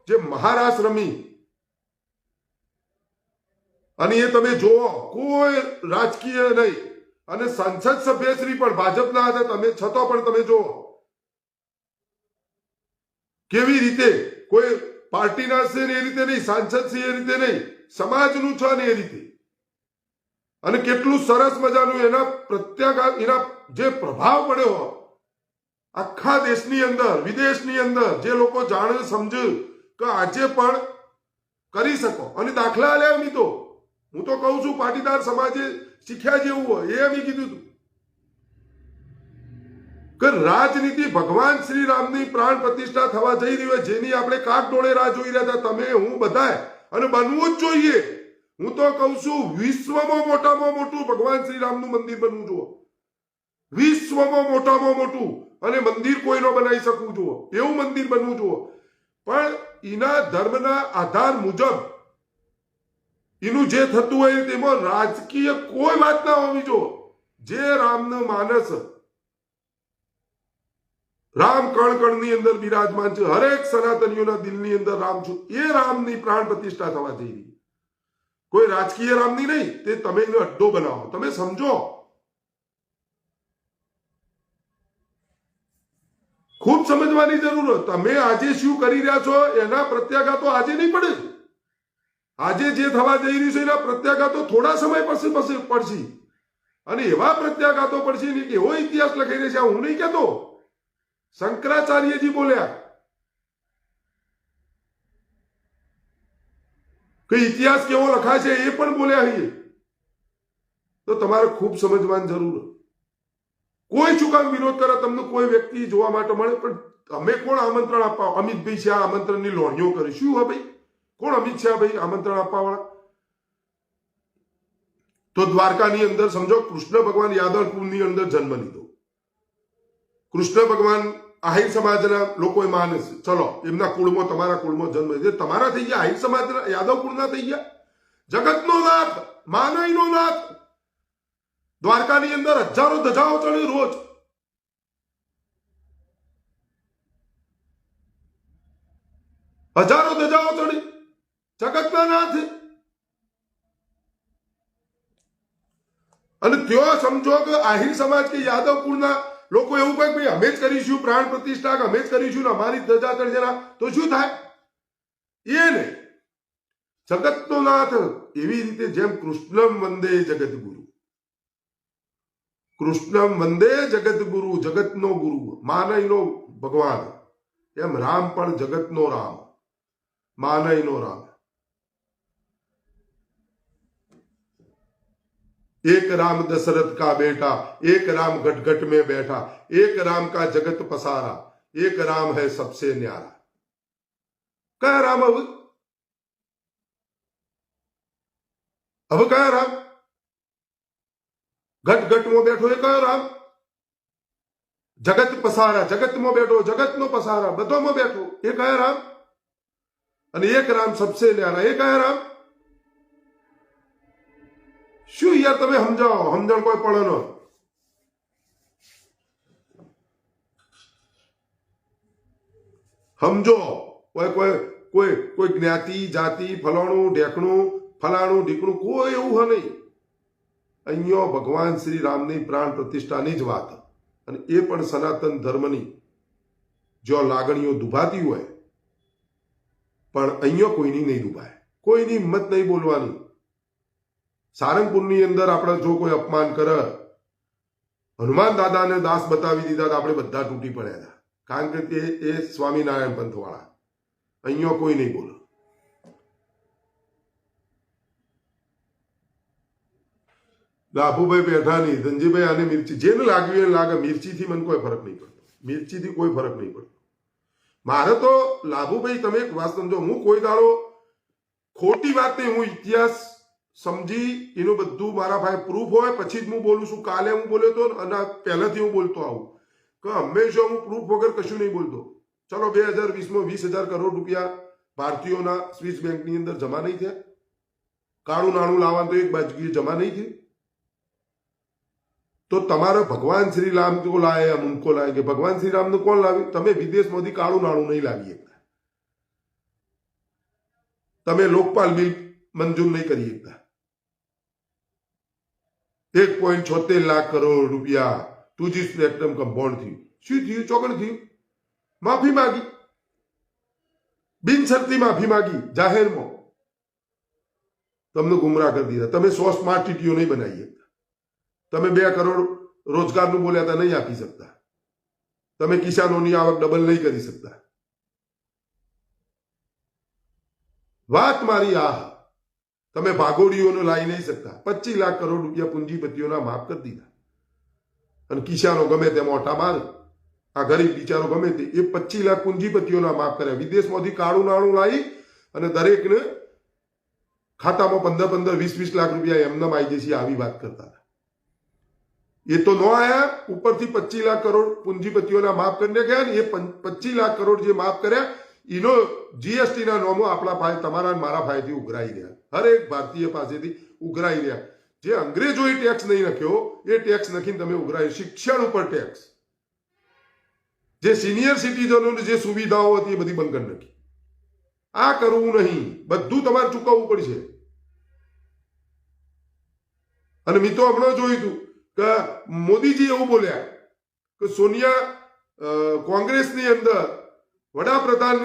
જે મહારાસ રમી, અને એ તમે જુઓ, કોઈ રાજકીય નહીં. અને સંસદ સભ્યશ્રી પણ ભાજપના હતા તમે, છતાં પણ તમે જુઓ કેવી રીતે કોઈ પાર્ટીના છે ને એ રીતે નહીં, સાંસદ છે એ રીતે નહીં, સમાજનું છે ને એ રીતે. અને કેટલું સરસ મજાનું એના પ્રત્યાઘાત, એના જે પ્રભાવ પડ્યો આખા દેશની અંદર, વિદેશની અંદર, જે લોકો જાણે સમજે કે આજે પણ કરી શકો. અને દાખલા આલ્યા નહીં. તો હું તો કહું છું પાટીદાર સમાજે શીખ્યા જેવું હોય એ અમે કીધું હતું કે રાજનીતિ ભગવાન શ્રી રામની પ્રાણ પ્રતિષ્ઠા થવા જઈ રહી હોય, જેની આપણે કાક ડોળે રાહ જોઈ રહ્યા હતા તમે, હું, બધાય. અને બનવું જ જોઈએ. હું તો કહું છું વિશ્વમાં મોટામાં મોટું ભગવાન શ્રી રામનું મંદિર બનવું જોઈએ. વિશ્વમાં મોટામાં મોટું. અને મંદિર કોઈ ન બનાવી શકવું જોઈએ એવું મંદિર બનવું જોઈએ. પણ એના ધર્મના આધાર મુજબ એનું જે થતું હોય તેમાં રાજકીય કોઈ વાત ના હોવી જોઈએ. જે રામનો માનસ, રામ કણ કણની અંદર બિરાજમાન છે, હરેક સનાતનીઓના દિલની અંદર રામ છું, એ રામની પ્રાણ પ્રતિષ્ઠા થવા જઈ રહી. કોઈ રાજકીય રામની નહીં. તે તમે એનો અડ્ડો બનાવો. તમે સમજો, ખૂબ સમજવાની જરૂર. તમે આજે શું કરી રહ્યા છો એના પ્રત્યાઘાતો આજે નહીં પડે. આજે જે થવા જઈ રહ્યું છે એના પ્રત્યાઘાતો થોડા સમય પછી પડશે, અને એવા પ્રત્યાઘાતો પડશે ને એવો ઇતિહાસ લખાઈ રહ્યો છે. હું નહીં કહેતો, શંકરાચાર્યજી બોલ્યા કે ઇતિહાસ કેવો લખાશે એ પણ બોલ્યા છીએ. તો તમારે ખૂબ સમજવાની જરૂર. કોઈ ચુકામ વિરોધ કરે તમને કોઈ વ્યક્તિ જોવા માટે મળે, પણ અમે કોણ આમંત્રણ આપવા? અમિતભાઈ છે આ આમંત્રણની લોણીઓ કરી. શું હા ભાઈ, કોણ અમિત છે ભાઈ આમંત્રણ આપવા વાળા? તો દ્વારકાની અંદર સમજો કૃષ્ણ ભગવાન યાદવપુરની અંદર જન્મ લીધો. કૃષ્ણ ભગવાન આહિર સમાજના લોકોએ માને છે, ચલો એમના કુળમાં તમારા કુળમાં જન્મ લીધો, તમારા થઈ ગયા આહિર સમાજના યાદવ કુળના થઈ ગયા. જગતનો નાથ, માનવીનો નાથ. દ્વારકાની અંદર હજારો ધજાઓ ચડી રોજ. હજારો ધજાઓ ચડી, જગતના નાથ. અને ત્યાં સમજો કે આહિર સમાજ કે યાદવ કુળના લોકો એવું કહે ભાઈ અમે જ કરીશું પ્રાણ પ્રતિષ્ઠા, અમે જ કરીશું ને અમારી ધજા ચડજેના, તો શું થાય? એ નહીં, જગતનો નાથ. એવી રીતે જેમ કૃષ્ણમ વંદે જગતગુરુ, કૃષ્ણમ વંદે જગતગુરુ, જગતનો ગુરુ, માનવનો ભગવાન, એમ રામ પણ જગતનો રામ, માનવનો રામ. एक राम दशरथ का बेटा, एक राम घट घट में बैठा, एक राम का जगत पसारा, एक राम है सबसे न्यारा. कया राम? अब कया राम? घट घट में बैठो એ કયો રામ? જગત પસારા, જગતમાં બેઠો, જગતનો પસારા, બધોમાં બેઠો એ કયા રામ? અને એક રામ સબસે ન્યારા એ કયા રામ? શું યાર તમે સમજાવો, સમજણ કોઈ પડે ન. સમજો કોઈ કોઈ કોઈ કોઈ જ્ઞાતિ જાતિ ફલાણું ઢેકણું ફલાણું ઢીકણું કોઈ એવું હ નહીં. અહીંયા ભગવાન શ્રી રામની પ્રાણ પ્રતિષ્ઠાની જ વાત, અને એ પણ સનાતન ધર્મની. જો લાગણીઓ દુભાતી હોય પણ અહીંયા કોઈની નહીં દુભાય, કોઈની હિંમત નહીં બોલવાની. સારંગપુરની અંદર આપણે જો કોઈ અપમાન કરે, હનુમાન દાદાને દાસ બતાવી દીધા તો આપણે બધા તૂટી પડ્યા હતા, કારણ કે તે એ સ્વામિનારાયણ પંથ વાળા. અહીંયા કોઈ નહીં બોલે. લાભુભાઈ બેઠા નહીં, ધનજીભાઈ આને મિર્ચી, જેને લાગ્યું એને લાગે. મિર્ચીથી મને કોઈ ફરક નહીં પડતો, મિર્ચીથી કોઈ ફરક નહીં પડતો મારે તો. લાભુભાઈ તમે એક વાત સમજો, હું કોઈ દાડો ખોટી વાત નહીં, હું ઇતિહાસ સમજી એનું બધું મારા ભાઈ પ્રૂફ હોય પછી જ હું બોલું છું. કાલે હું બોલ્યો હતો અને પહેલાથી હું બોલતો આવું કે હંમેશા હું પ્રૂફ વગર કશું નહીં બોલતો. ચલો 2020માં 20,000 કરોડ રૂપિયા ભારતીયોના સ્વિસ બેંકની અંદર જમા નહીં થયા. કાળું નાણું લાવવાનું તો એક બાજુ જમા નહીં થયું. તો તમારે ભગવાન શ્રી રામ को लाए हम उनको लाएंगे. ભગવાન શ્રી રામને કોણ લાવ્યું? તમે વિદેશમાંથી કાળું નાણું નહીં લાવી શકતા, તમે લોકપાલ બિલ મંજૂર નહીં કરી શકતા. 1.76 લાખ કરોડ રૂપિયા 2G સ્પેક્ટ્રમ કમ્પાઉન્ડ થયું. શું થયું? ચોકડ થયું. માફી માંગી, બિનશરતી માફી માંગી જાહેરમાં. તમને ગુમરાહ કરી દીધા. તમે 100 સ્માર્ટ સિટીઓ નહીં બનાવી શકતા. તમે 2 કરોડ રોજગારનું બોલ્યા હતા, નહીં આપી શકતા. તમે કિસાનોની આવક ડબલ નહીં કરી શકતા. વાત મારી આ, તમે ભાગોડીઓને લાવી નહીં શકતા. 25 લાખ કરોડ રૂપિયા પૂંજીપતિઓના માફ કરી દીધા, અને કિસાનો ગમે તેમ ઓઠા મારે, આ ગરીબ બિચારો ગમે તે, એ 25 લાખ પૂંજીપતિઓના માફ કર્યા. વિદેશમાંથી કાળું નાણું લાવી અને દરેકને ખાતામાં 15-15, 20-20 લાખ રૂપિયા એમને આવી જશે, આવી વાત કરતા હતા. એ તો ન આયા, ઉપરથી 25 લાખ કરોડ પૂંજીપતિઓના માફ કરીને ગયા ને. એ 25 લાખ કરોડ જે માફ કર્યા એનો જીએસટી ના નોમો આપણા ભાઈ, તમારા મારા ભાઈથી ઉઘરાઈ રહ્યા, હરેક ભારતીય પાસેથી ઉઘરાઈ રહ્યા. જે અંગ્રેજોએ ટેક્સ નહીં નાખ્યો એ ટેક્સ નાખીને તમે ઉઘરાય. શિક્ષણ ઉપર ટેક્સ, જે સિનિયર સિટીઝનોને જે સુવિધાઓ હતી એ બધી બંધ કરી નાખી. આ કરવું નહીં, બધું તમારે ચૂકવવું પડશે. અને મિત્રો હમણાં જોયું હતું કે મોદીજી એવું બોલ્યા કે સોનિયા કોંગ્રેસની અંદર વડાપ્રધાન,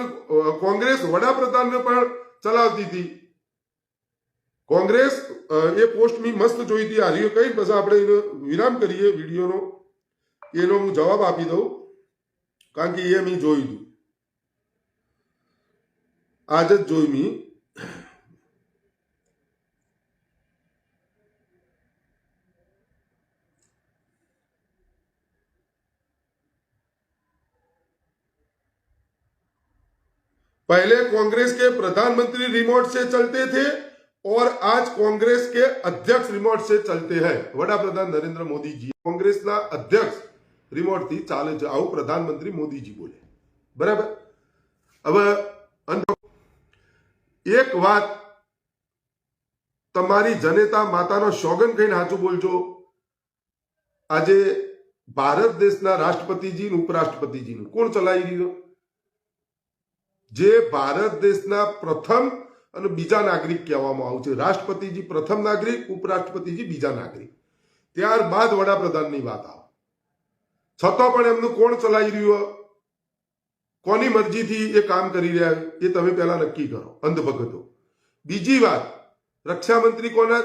કોંગ્રેસ વડાપ્રધાનને પણ ચલાવતી હતી, કોંગ્રેસ એ પોસ્ટ મેં મસ્ત જોઈ હતી આજે કઈ પછી આપણે એનો વિરામ કરીએ વિડીયોનો એનો હું જવાબ આપી દઉં કારણ કે એ મેં જોયું હતું આજ જ જોઈ મેં पहले कांग्रेस के प्रधानमंत्री रिमोट से चलते थे और आज कांग्रेस के अध्यक्ष रिमोट से चलते हैं वड़ा प्रधान नरेंद्र मोदी जी कांग्रेस ना अध्यक्ष रिमोट थी चाले છે આવું પ્રધાનમંત્રી મોદીજી બોલે બરાબર હવે એક વાત તમારી જનેતા માતાનો સોગન કહીને સાચું બોલજો આજે ભારત દેશના રાષ્ટ્રપતિજી ઉપરાષ્ટ્રપતિજીનું કોણ ચલાવી રહ્યો જે ભારત દેશના પ્રથમ અને બીજા નાગરિક કહેવામાં આવે છે રાષ્ટ્રપતિજી પ્રથમ નાગરિક ઉપરાષ્ટ્રપતિજી બીજા નાગરિક ત્યારબાદ વડાપ્રધાનની વાત આવે છતાં પણ એમનું કોણ ચલાવી રહ્યું કોની મરજીથી એ કામ કરી રહ્યા એ તમે પહેલા નક્કી કરો અંધભગતો બીજી વાત રક્ષામંત્રી કોના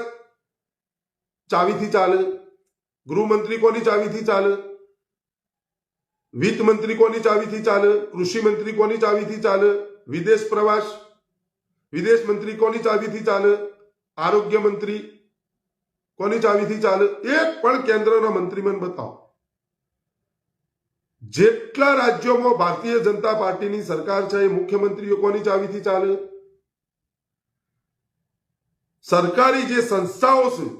ચાવીથી ચાલે ગૃહમંત્રી કોની ચાવીથી ચાલે વિત્ત મંત્રી કોની ચાવીથી ચાલે કૃષિ મંત્રી કોની ચાવીથી ચાલે વિદેશ પ્રવાસ વિદેશ મંત્રી કોની ચાવીથી ચાલે આરોગ્ય મંત્રી કોની ચાવીથી ચાલે એક પણ કેન્દ્રના મંત્રી મને બતાવો જેટલા રાજ્યોમાં ભારતીય જનતા પાર્ટીની સરકાર છે એ મુખ્યમંત્રીઓ કોની ચાવીથી ચાલે સરકારી જે સંસ્થાઓ છે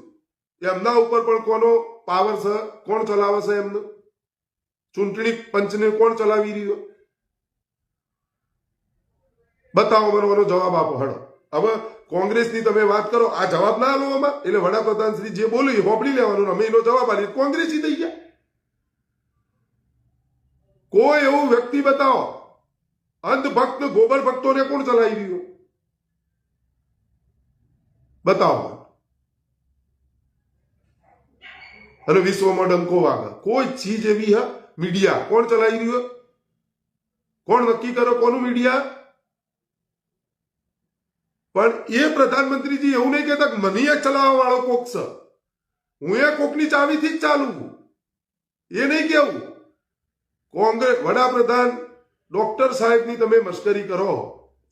એમના ઉપર પણ કોનો પાવર છે કોણ ચલાવે છે એમને ચૂંટણી પંચને કોણ ચલાવી રહ્યો બતાવો મને જવાબ આપો હડો હવે કોંગ્રેસની તમે વાત કરો આ જવાબ ના આલો આમાં એટલે વડાપ્રધાન શ્રી જે બોલ્યું એ હોપડી લેવાનું અમે એનો જવાબ આપીએ કોંગ્રેસી થઈ ગયા કોઈ એવું વ્યક્તિ બતાવો અંધભક્ત ગોબર ભક્તોને કોણ ચલાવી રહ્યો બતાવો અને વિશ્વમાં ડંકો વાગે કોઈ ચીજ એવી હા મીડિયા કોણ ચલાવી રહ્યું કોણ નક્કી કરો કોનું મીડિયા પણ એ પ્રધાનમંત્રીજી એવું નહીં કહેતા કે મને ચલાવવા વાળો કોક છે હું એ કોકની ચાવીથી જ ચાલુ એ નહીં કેવું કોંગ્રેસ વડાપ્રધાન ડોક્ટર સાહેબની તમે મશ્કરી કરો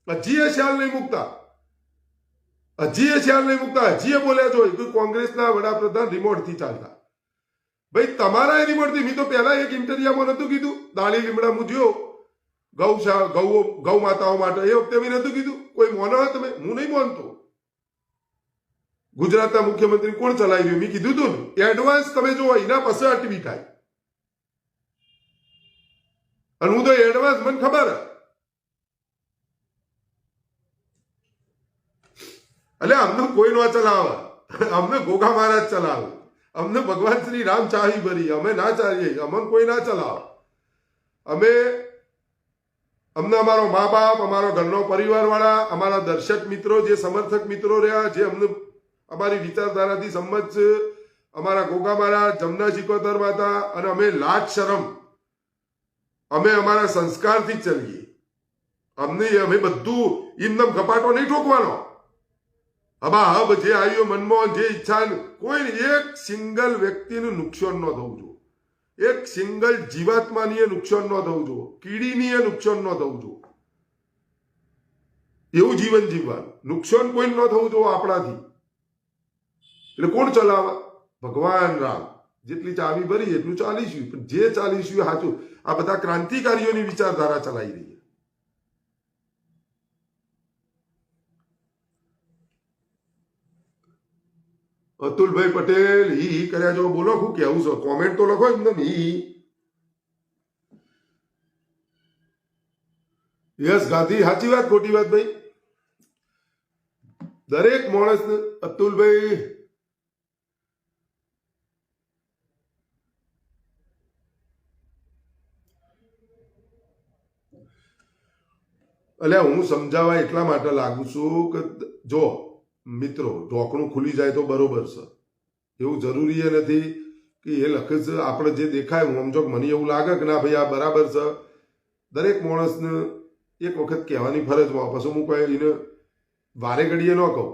હજી એ ખ્યાલ નહીં મૂકતા હજી એ બોલ્યા જો કે કોંગ્રેસના વડાપ્રધાન રિમોટથી ચાલતા ભાઈ તમારા રિમોટથી મેં તો પહેલા એક ઇન્ટરવ્યુમાં નતું કીધું દાળી લીમડા મુજ્યો ગૌ માતાઓ માટે એ વખતે મેં નતું કીધું કોઈ મોનો તમે હું નહીં માનતો ગુજરાતના મુખ્યમંત્રી કોણ ચલાવી રહ્યું મેં કીધું તું ને એડવાન્સ તમે જો એના પછી અટવી થાય અને હું તો એડવાન્સ મને ખબર એટલે અમને કોઈ ન ચલાવે અમને ગોગા મહારાજ ચલાવે અમને ભગવાન શ્રી રામ ચાહી ભરી અમે ના ચાહીએ અમને કોઈ ના ચલાવે અમને અમારો મા બાપ અમારો ઘરનો પરિવાર વાળા અમારા દર્શક મિત્રો જે સમર્થક મિત્રો રહ્યા જે અમને અમારી વિચારધારાથી સંમત છે અમારા ગોગા મહારાજ જમના શિકોતર માતા અને અમે લાજ શરમ અમે અમારા સંસ્કારથી જ ચલીએ અમે બધું ઇમનમ કપાટો નહીં ઠોકવાનો હબા હબ જે આવ્યો મનમાં જે ઈચ્છા કોઈ એક સિંગલ વ્યક્તિનું નુકસાન ન થવું જોઈએ એક સિંગલ જીવાત્માની નુકસાન ન થવું જોઈએ કીડીની નુકસાન ન થવું જોઈએ એવું જીવન જીવવાનું નુકસાન કોઈ ન થવું જોઈએ આપણાથી એટલે કોણ ચલાવે ભગવાન રામ જેટલી ચાવી ભરી એટલું ચાલીશું પણ જે ચાલીશું એ સાચું આ બધા ક્રાંતિકારીઓની વિચારધારા ચલાવી રહી છે અતુલભાઈ પટેલ ઈ કર્યા જો બોલો શું કેવું છો કોમેન્ટ તો લખો એકદમ યસ ગાંધી સાચી વાત ખોટી વાત ભાઈ દરેક માણસ અતુલભાઈ એટલે હું સમજાવવા એટલા માટે લાગુ છું કે જો મિત્રો ઢોકણું ખુલી જાય તો બરોબર છે એવું જરૂરી એ નથી કે એ લખે છે આપણે જે દેખાય હું સમજો મને એવું લાગે કે ના ભાઈ આ બરાબર છે દરેક માણસને એક વખત કહેવાની ફરજમાં પછી હું કોઈ એને વારે ઘડીએ ન કહું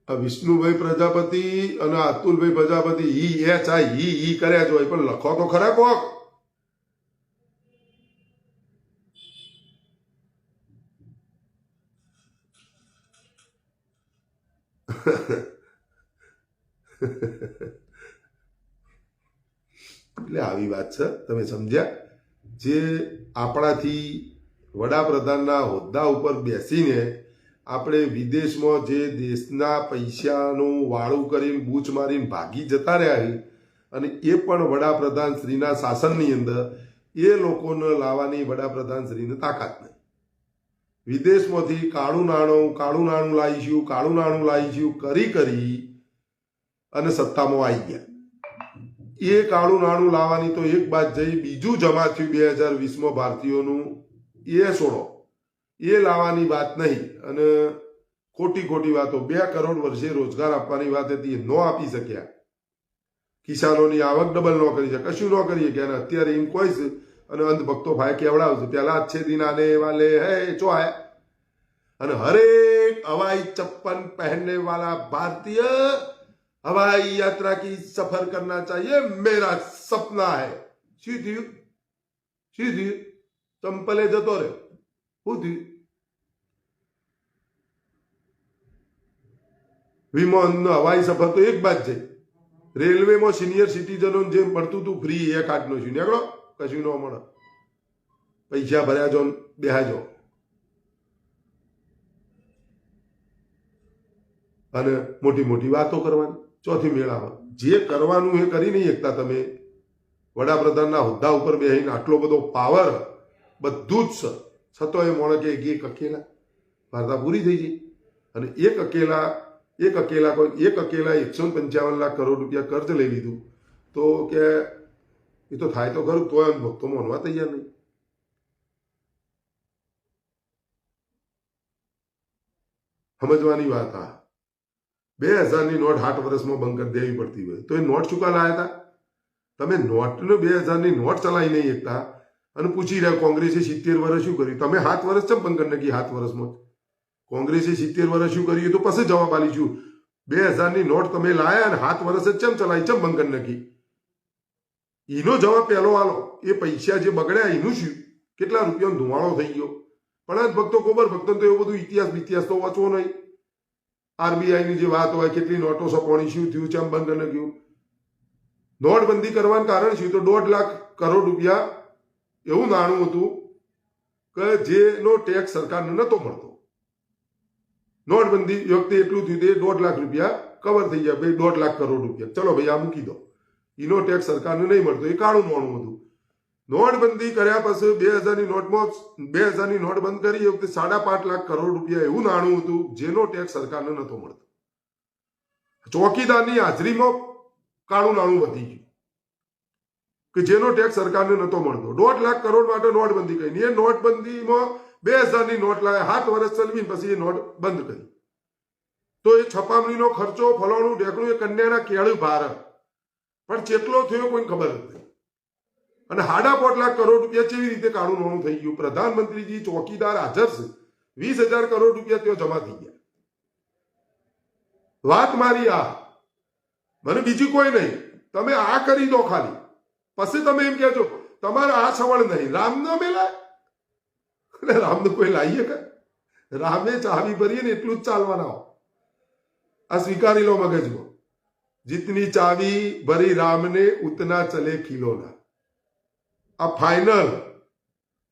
આ વિષ્ણુભાઈ પ્રજાપતિ અને અતુલભાઈ પ્રજાપતિ ઈ કર્યા જ હોય, પણ લખો તો ખરા કોક. એટલે આવી વાત છે, તમે સમજ્યા. જે આપણાથી વડાપ્રધાનના હોદ્દા ઉપર બેસીને આપણે વિદેશમાં જે દેશના પૈસાનું વાળું કરીને બૂચ મારીને ભાગી જતા રહ્યા, અને એ પણ વડાપ્રધાન શ્રીના શાસનની અંદર એ લોકોને લાવવાની વડાપ્રધાન શ્રીને તાકાત નહીં. વિદેશમાંથી કાળું નાણું લાવીશું કરી અને સત્તામાં આવી ગયા. એ કાળું નાણું લાવવાની તો એક બાદ જઈ બીજું જમા થયું 2020માં ભારતીયોનું, એ છોડો, એ લાવવાની વાત નહીં. અને ખોટી વાતો, 2 કરોડ વર્ષે રોજગાર આપવાની વાત હતી, એ ન આપી શક્યા. કિસાનોની આવક ડબલ ન કરી શકે, કશું ન કરી શક્યા. અને અત્યારે એમ કોઈ છે અને અંધભક્તો ભાઈ કેવડાવશે, પેલા અચ્છે દિન આને વાલે હે ચો આયા. અને હરેક હવાઈ ચપ્પન પહેનने वाला भारतीय हवाई यात्रा की सफर करना चाहिए, मेरा सपना है. શું થયું? ચંપલે જતો રે. શું થયું? વિમાન હવાઈ સફર તો એક બાદ છે. રેલવેમાં સિનિયર સિટીઝનો જેમ મળતું હતું ફ્રી, એક આટલું છું નીકળો, કશું ન મળે. પૈસા ભર્યા જો બેહાજો. અને મોટી વાતો કરવાની, ચોથી મેળામાં જે કરવાનું એ કરી નહીં શકતા તમે. વડાપ્રધાનના હોદ્દા ઉપર બેસીને આટલો બધો પાવર બધું જ છે, છતાં એ મોણે કે એક અકેલા વાર્તા પૂરી થઈ ગઈ. અને એક અકેલા 155 લાખ કરોડ રૂપિયા કર્જ લઈ લીધું, તો કે એ તો થાય તો ખરું, તો એમ ભક્તો માનવા તૈયાર નહીં. સમજવાની વાત. આ 2000ની નોટ 8 વર્ષમાં બંધ કરી દેવી પડતી હોય તો એ નોટ ચૂકા લાયા હતા. તમે નોટને 2000ની નોટ ચલાવી નહીં શકતા અને પૂછી રહ્યા કોંગ્રેસે 70 વર્ષ શું કર્યું? તમે 7 વર્ષ ચમ બંધ કરી નાખી? 7 વર્ષમાં કોંગ્રેસે 70 વર્ષ શું કર્યું? તો પછી જવાબ આલીશું. 2000ની નોટ તમે લાયા અને 7 વર્ષ જ ચમ ચલાવી, ચમ બંધ કરી નાખી? એનો જવાબ પહેલો આલો. એ પૈસા જે બગડ્યા એનું શું? કેટલા રૂપિયાનો ધુમાડો થઈ ગયો? પણ આજ ભક્તો કોબર ભક્તો તો એવું બધું ઇતિહાસ તો વાંચવો નહીં. આરબીઆઈની જે વાત હોય, કેટલી નોટો સપોણી, શું થયું, ચમ બંધ કરી નાખ્યું? નોટબંધી કરવાનું કારણ શું? તો 1.5 લાખ કરોડ રૂપિયા એવું નાણું હતું કે જેનો ટેક્સ સરકારને નતો મળતો. નોટબંધી વખતે એટલું થયું, 1.5 લાખ રૂપિયા કવર થઈ ગયા. ભાઈ 1.5 લાખ કરોડ રૂપિયા, ચલો ભાઈ આ મૂકી દો. એનો ટેક્સ સરકારને નહીં મળતો, એ કાળું નાણું હતું. નોટબંધી કર્યા પછી 2000ની નોટમાં 2000ની નોટ બંધ કરી એ વખતે 5.5 લાખ કરોડ રૂપિયા એવું નાણું હતું જેનો ટેક્સ સરકારને નતો મળતો. ચોકીદારની હાજરીમાં કાળું નાણું વધી ગયું કે જેનો ટેક્સ સરકારને નતો મળતો. 1.5 લાખ કરોડ માટે નોટબંધી કરી. એ નોટબંધીમાં 2000ની નોટ લાયા, 7 વર્ષ ચલવી પછી એ નોટ બંધ કરી. તો એ છપામણીનો ખર્ચો, ફલાણું ઢેકણું, એ કન્યાના કેળું ભાર, પણ કેટલો થયો કોઈ ખબર જ નહીં. અને 5.5 લાખ કરોડ રૂપિયા કેવી રીતે કાળું નાણું થઈ ગયું? પ્રધાનમંત્રીજી ચોકીદાર હાજર છે, 20,000 કરોડ રૂપિયા ત્યાં જમા થઈ ગયા. વાત મારી આ, મને બીજી કોઈ નહીં. તમે આ કરી દો ખાલી, પછી તમે એમ કહેજો તમારે આ સવળ નહીં. રામનો મેલા, રામને કોઈ લાવીએ કે? રામે ચાવી ભરીએ ને એટલું જ ચાલવાના. આ સ્વીકારી લો મગજમાં. જીતની ચાવી ભરી રામને ઉતના ચલે ખીલોના. આ ફાઇનલ.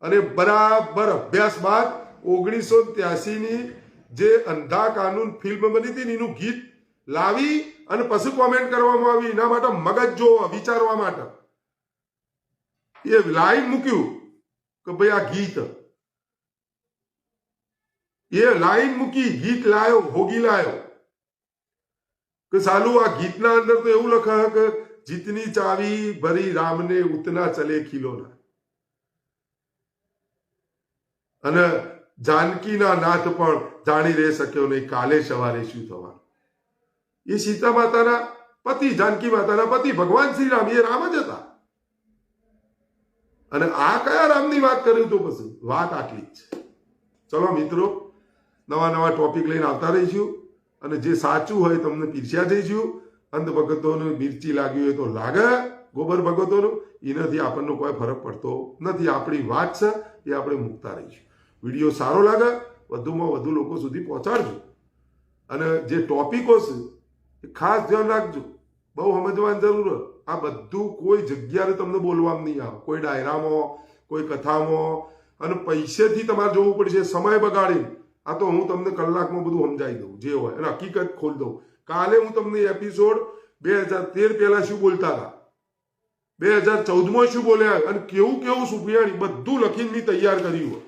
અને બરાબર અભ્યાસ બાદ 1983ની જે અંધા કાનૂન ફિલ્મ બની હતી એનું ગીત લાવી અને પછી કોમેન્ટ કરવામાં આવી. એના માટે મગજ જો વિચારવા માટે એ લાઈન મૂક્યું કે ભાઈ આ ગીત, એ લાઈન મૂકી, ગીત લાયો, ભોગી લાયો કે સાલું આ ગીતના અંદર તો એવું લખાય કે જીતની ચાવી ભરી રામને ઉતના ચલે ખીલોના. અને જાનકીના નાથ પણ જાણી રહી શક્યો નહીં કાલે સવારે શું થવાનું. એ સીતા માતાના પતિ, જાનકી માતાના પતિ ભગવાન શ્રી રામ, એ રામ જ હતા. અને આ કયા રામની વાત કર્યું? તો પછી વાત આટલી જ છે. ચલો મિત્રો, નવા ટોપિક લઈને આવતા રહીશું. અને જે સાચું હોય તમને પીરસ્યા જઈશું. અંધ ભગતોને મિર્ચી લાગી હોય તો લાગે, ગોબર ભગતોનું એનાથી આપણને કોઈ ફરક પડતો નથી. આપણી વાત છે એ આપણે મૂકતા રહીશું. વિડીયો સારો લાગે વધુમાં વધુ લોકો સુધી પહોંચાડજો. અને જે ટોપિકો છે એ ખાસ ધ્યાન રાખજો, બહુ સમજવાની જરૂર. આ બધું કોઈ જગ્યાએ તમને બોલવામાં નહીં આવે, કોઈ ડાયરામાં, કોઈ કથામાં. અને પૈસેથી તમારે જોવું પડશે, સમય બગાડી. આ તો હું તમને કલાકમાં બધું સમજાવી દઉં જે હોય, અને હકીકત ખોલી દઉં. કાલે હું તમને એપિસોડ 2013 પહેલા શું બોલતા હતા, 2014માં શું બોલ્યા, અને કેવું કેવું સુફિયાણી બધું લખીને મેં તૈયાર કર્યું હોય.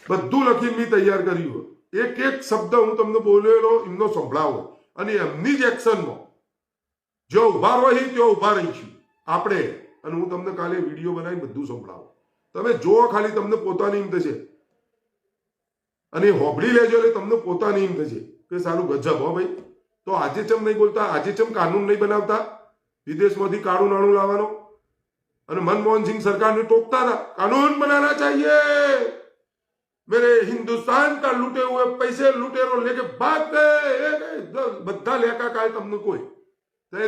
બધું લખીને મેં તૈયાર કર્યું હોય. એક એક શબ્દ હું તમને બોલેલો એમનો સંભળાવો, અને એમની જ એક્શનમાં જો ઉભા હોય ત્યાં ઉભા રહીશું આપણે. અને હું તમને કાલે વિડીયો બનાવી બધું સંભળાવું. તમે જો ખાલી તમને પોતાની એમ થશે, અને હોબળી લેજો એટલે તમને પોતાની એમ થશે કે સારું ગજબ હો ભાઈ. તો આજે ચમ નહીં બોલતા, આજે ચમ કાનૂન નહીં બનાવતા, વિદેશમાંથી કાળું નાણું લાવવાનો. અને મનમોહન સિંહ સરકારને ટોકતા હતા, કાનૂન બનાना चाहिए, मेरे हिंदुस्तान का लूटे हुए पैसे लुटेरो लेके भाग गए. બધા લેખા કાય તમને કોઈ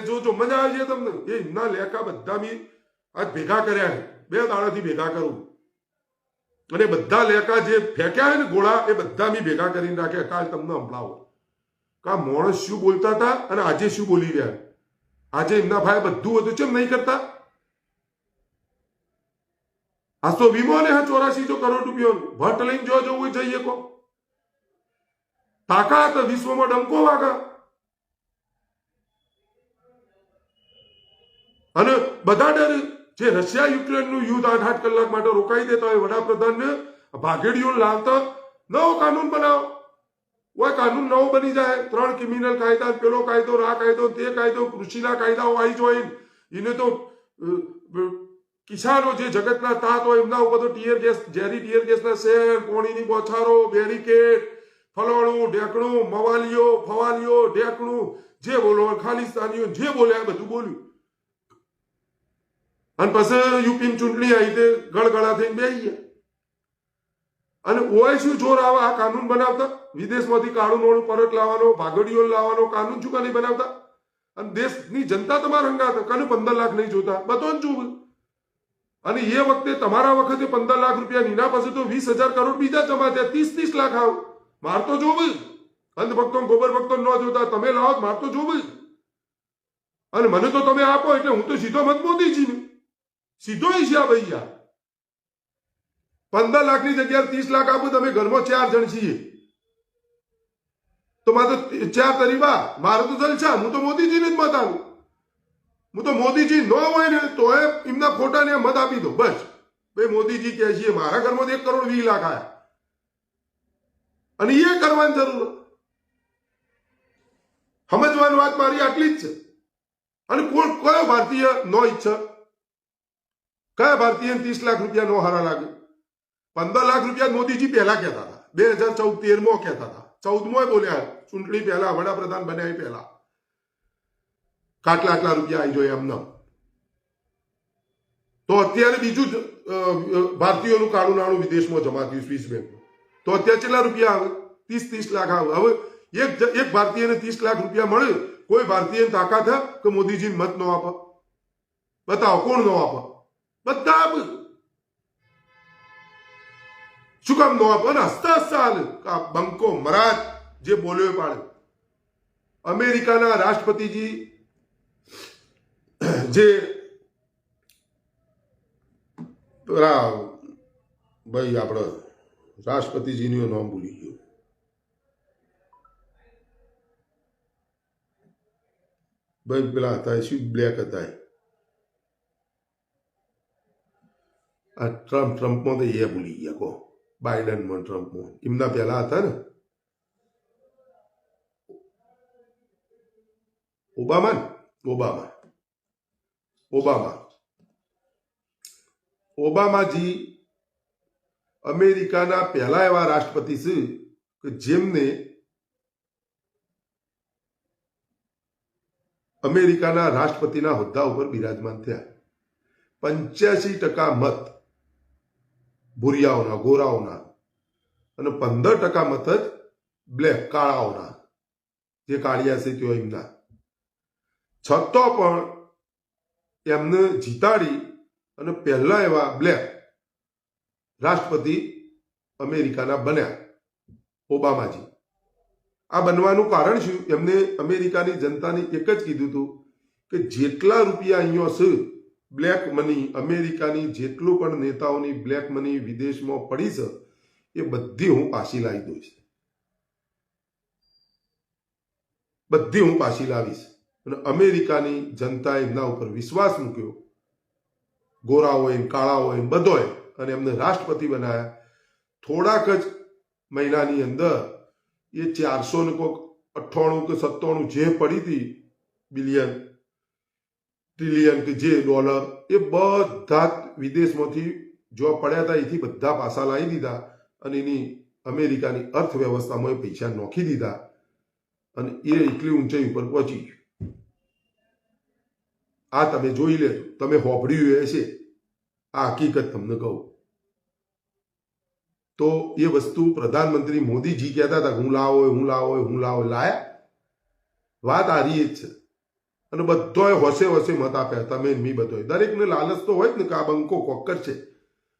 જો મજા આવી જાય તમને. એ ના લેખા બધા બી આજ ભેગા કર્યા છે, 2 દાડાથી ભેગા કરું. અને બધા લેખા જે ફેંક્યા હોય ને ગોળા, એ બધા બી ભેગા કરીને રાખ્યા. કાલ તમને સંભળાવો કા માણસ શું બોલતા હતા અને આજે શું બોલી રહ્યા. આજે એમના ભાઈ બધું હતું, કેમ નહીં કરતા? આ તો વીમો ને 84 કરોડ રૂપિયા ભટ્ટ લઈને જો જવું જઈએ કો તાકાત વિશ્વમાં ડંકો વાગા. અને બધા ડર જે રશિયા યુક્રેનનું યુદ્ધ 8-8 કલાક માટે રોકાઈ દેતા હોય વડાપ્રધાનને ભાગેડીઓ લાવતા, નવો કાનૂન બનાવો. કોઈ કાનૂન નવો બની જાય, 3 ક્રિમિનલ કાયદા, પેલો કાયદો, આ કાયદો, તે કાયદો, કૃષિના કાયદાઓ આવી જોઈને એને તો કિસાનો જે જગતના તાત હોય એમના ઉપર તો ટીયર ગેસ, ઝેરી ટીયર ગેસના શેર, પોણીની બોછારો, બેરિકેડ, ફલોણું ઢેકણું, મવાલીઓ, ફવાલીઓ, ઢેકણું, જે બોલો ખાલિસ્તાનીઓ જે બોલ્યા બધું બોલ્યું. અને પછી યુપીની ચૂંટણી આવી તે ગળગળા થઈને બેસી ગયા. અને ઓય શું જોર આવે આ કાનૂન બનાવતા? વિદેશમાંથી કાળું નોણું પરત લાવવાનો, ભાગડીઓ લાવવાનો કાનૂન શું નહીં બનાવતા? અને દેશની જનતા તમારા હંગાત કને 15 લાખ નહીં જોતા, બધો જ જોવું. અને એ વખતે તમારા વખતે 15 લાખ રૂપિયા નીના પાસે તો 20,000 કરોડ બીજા જમા થયા, 30-30 લાખ આવ. માર તો જોવું અંધભક્તો ગોબર ભક્તો ન જોતા, તમે લાવો માર તો જોવું. અને મને તો તમે આપો એટલે હું તો સીધો મત મોદીજીને સીધો છે. આ ભાઈ 15 લાખની જગ્યાએ 30 લાખ આપું, તમે ઘરમાં 4 જણ છીએ તો મારે તો 4 તરીબા, મારે તો જલસા. હું તો મોદીજીને જ મત આપું. હું તો મોદીજી ન હોય ને તો એમના ખોટાને મત આપી દો બસ. ભાઈ મોદીજી કહે છે મારા ઘરમાં 1 કરોડ 20 લાખ આયા, અને એ કરવાની જરૂર. સમજવાની વાત મારી આટલી જ છે. અને કયો ભારતીય નો ઈચ્છા? કયા ભારતીય 30 લાખ રૂપિયા નો હારા લાગે? 15 લાખ રૂપિયા મોદીજી પહેલા કહેતા હતા, 2013માં કહેતા હતા, 14માં બોલ્યા ચૂંટણી પહેલા, વડાપ્રધાન બન્યા પહેલા આટલા રૂપિયા આવી જોઈએ એમને. તો અત્યારે બીજું ભારતીયોનું કાળું નાણું વિદેશમાં જમા થયું સ્વિસ બેંકમાં, તો અત્યારે કેટલા રૂપિયા આવે? 30-30 લાખ આવે. હવે એક ભારતીયને 30 લાખ રૂપિયા મળે, કોઈ ભારતીય તાકાત હે કે મોદીજીને મત ન આપે? બતાવો કોણ ન આપે? બધા આપે. શું કામ ન આપે? અને હસતા હસતા હાલે બંકો મરાજ જે બોલ્યો પાડે. અમેરિકાના રાષ્ટ્રપતિજી જે ભાઈ આપણે રાષ્ટ્રપતિજીનું નામ ભૂલી ગયું, ભાઈ પેલા હતા શું બ્લેક હતા આ ટ્રમ્પમાં તો એ ભૂલી ગયા કો, બાઇડનમાં ટ્રમ્પમાં એમના પહેલા હતા ને ઓબામાજી અમેરિકાના પહેલા એવા રાષ્ટ્રપતિ છે કે જેમને અમેરિકાના રાષ્ટ્રપતિના હોદ્દા ઉપર બિરાજમાન થયા. 85% મત ભૂરિયાઓના, ગોરાઓના, અને 15% મત જ બ્લેક કાળાઓના. જે કાળિયા છે તેઓ એમના, છતાં પણ એમને જીતાડી અને પહેલા એવા બ્લેક રાષ્ટ્રપતિ અમેરિકાના બન્યા ઓબામાજી. આ બનવાનું કારણ શું? એમને અમેરિકાની જનતાને એક જ કીધું હતું કે જેટલા રૂપિયા અહીંયા છે બ્લેક મની, અમેરિકાની જેટલું પણ નેતાઓની બ્લેક મની વિદેશમાં પડી છે એ બધી હું પાછી લાવી દઈશ, બધી હું પાછી લાવીશ. અને અમેરિકાની જનતાએ એમના ઉપર વિશ્વાસ મૂક્યો, ગોરા હોય કાળા હોય બધોય, અને એમને રાષ્ટ્રપતિ બનાવ્યા. થોડાક જ મહિનાની અંદર એ 498 કે 97 જે પડી હતી બિલિયન ટ્રિલિયન કે જે ડોલર, એ બધા વિદેશમાંથી જો પડ્યા હતા એથી બધા પાછા લાવી દીધા અને એની અમેરિકાની અર્થવ્યવસ્થામાં એ પૈસા નોખી દીધા અને એ એટલી ઊંચાઈ ઉપર પહોંચી ગયું. આ તમે જોઈ લેજો, તમે હોભળ્યું હશે, આ હકીકત તમને કહું તો એ વસ્તુ પ્રધાનમંત્રી મોદીજી કહેતા હતા હું લાવો લાયા. વાત આ રહી જ છે. અને બધોય હોશે મત આપ્યા, તમે મી બધોય. દરેકને લાલચ તો હોય જ ને કે આ બંકો કોકર છે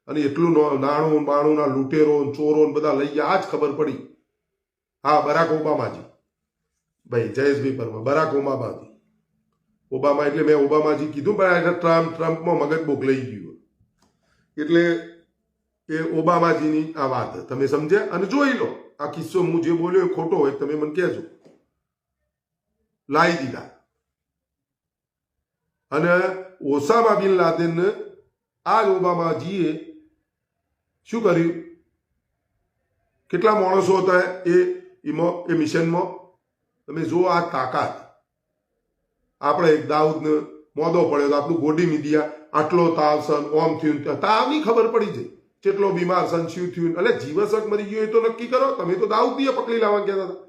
અને એટલું નાણું બાણુંના લૂંટેરો ચોરો બધા લઈ ગયા. આ જ ખબર પડી. હા, બરાક ઓબામાજી, ભાઈ જયેશભાઈ પરમાર, બરાક ઓબામાજી. ઓબામા એટલે મેં ઓબામાજી કીધું પણ ટ્રમ્પમાં મગજ બોકલાઈ ગયું એટલે એ ઓબામાજીની આ વાત તમે સમજ્યા. અને જોઈ લો આ કિસ્સો, હું જે બોલ્યો એ ખોટો હોય તમે મને કહેજો. લાવી દીધા. અને ઓસામા બિન લાદેન આ ઓબામાજીએ શું કર્યું? કેટલા માણસો હતા એ મિશનમાં? તમે જુઓ આ તાકાત. આપણે એક દાઉદને મોદો પડ્યો તો આપણું ગોડી મીડિયા આટલો તાવ સન ઓમ થયું, તાવની ખબર પડી જાય કેટલો બીમાર સન શું થયું. એટલે જીવસક મરી ગયો એ તો નક્કી કરો. તમે તો દાઉદની પકડી લાવવા ગયા હતા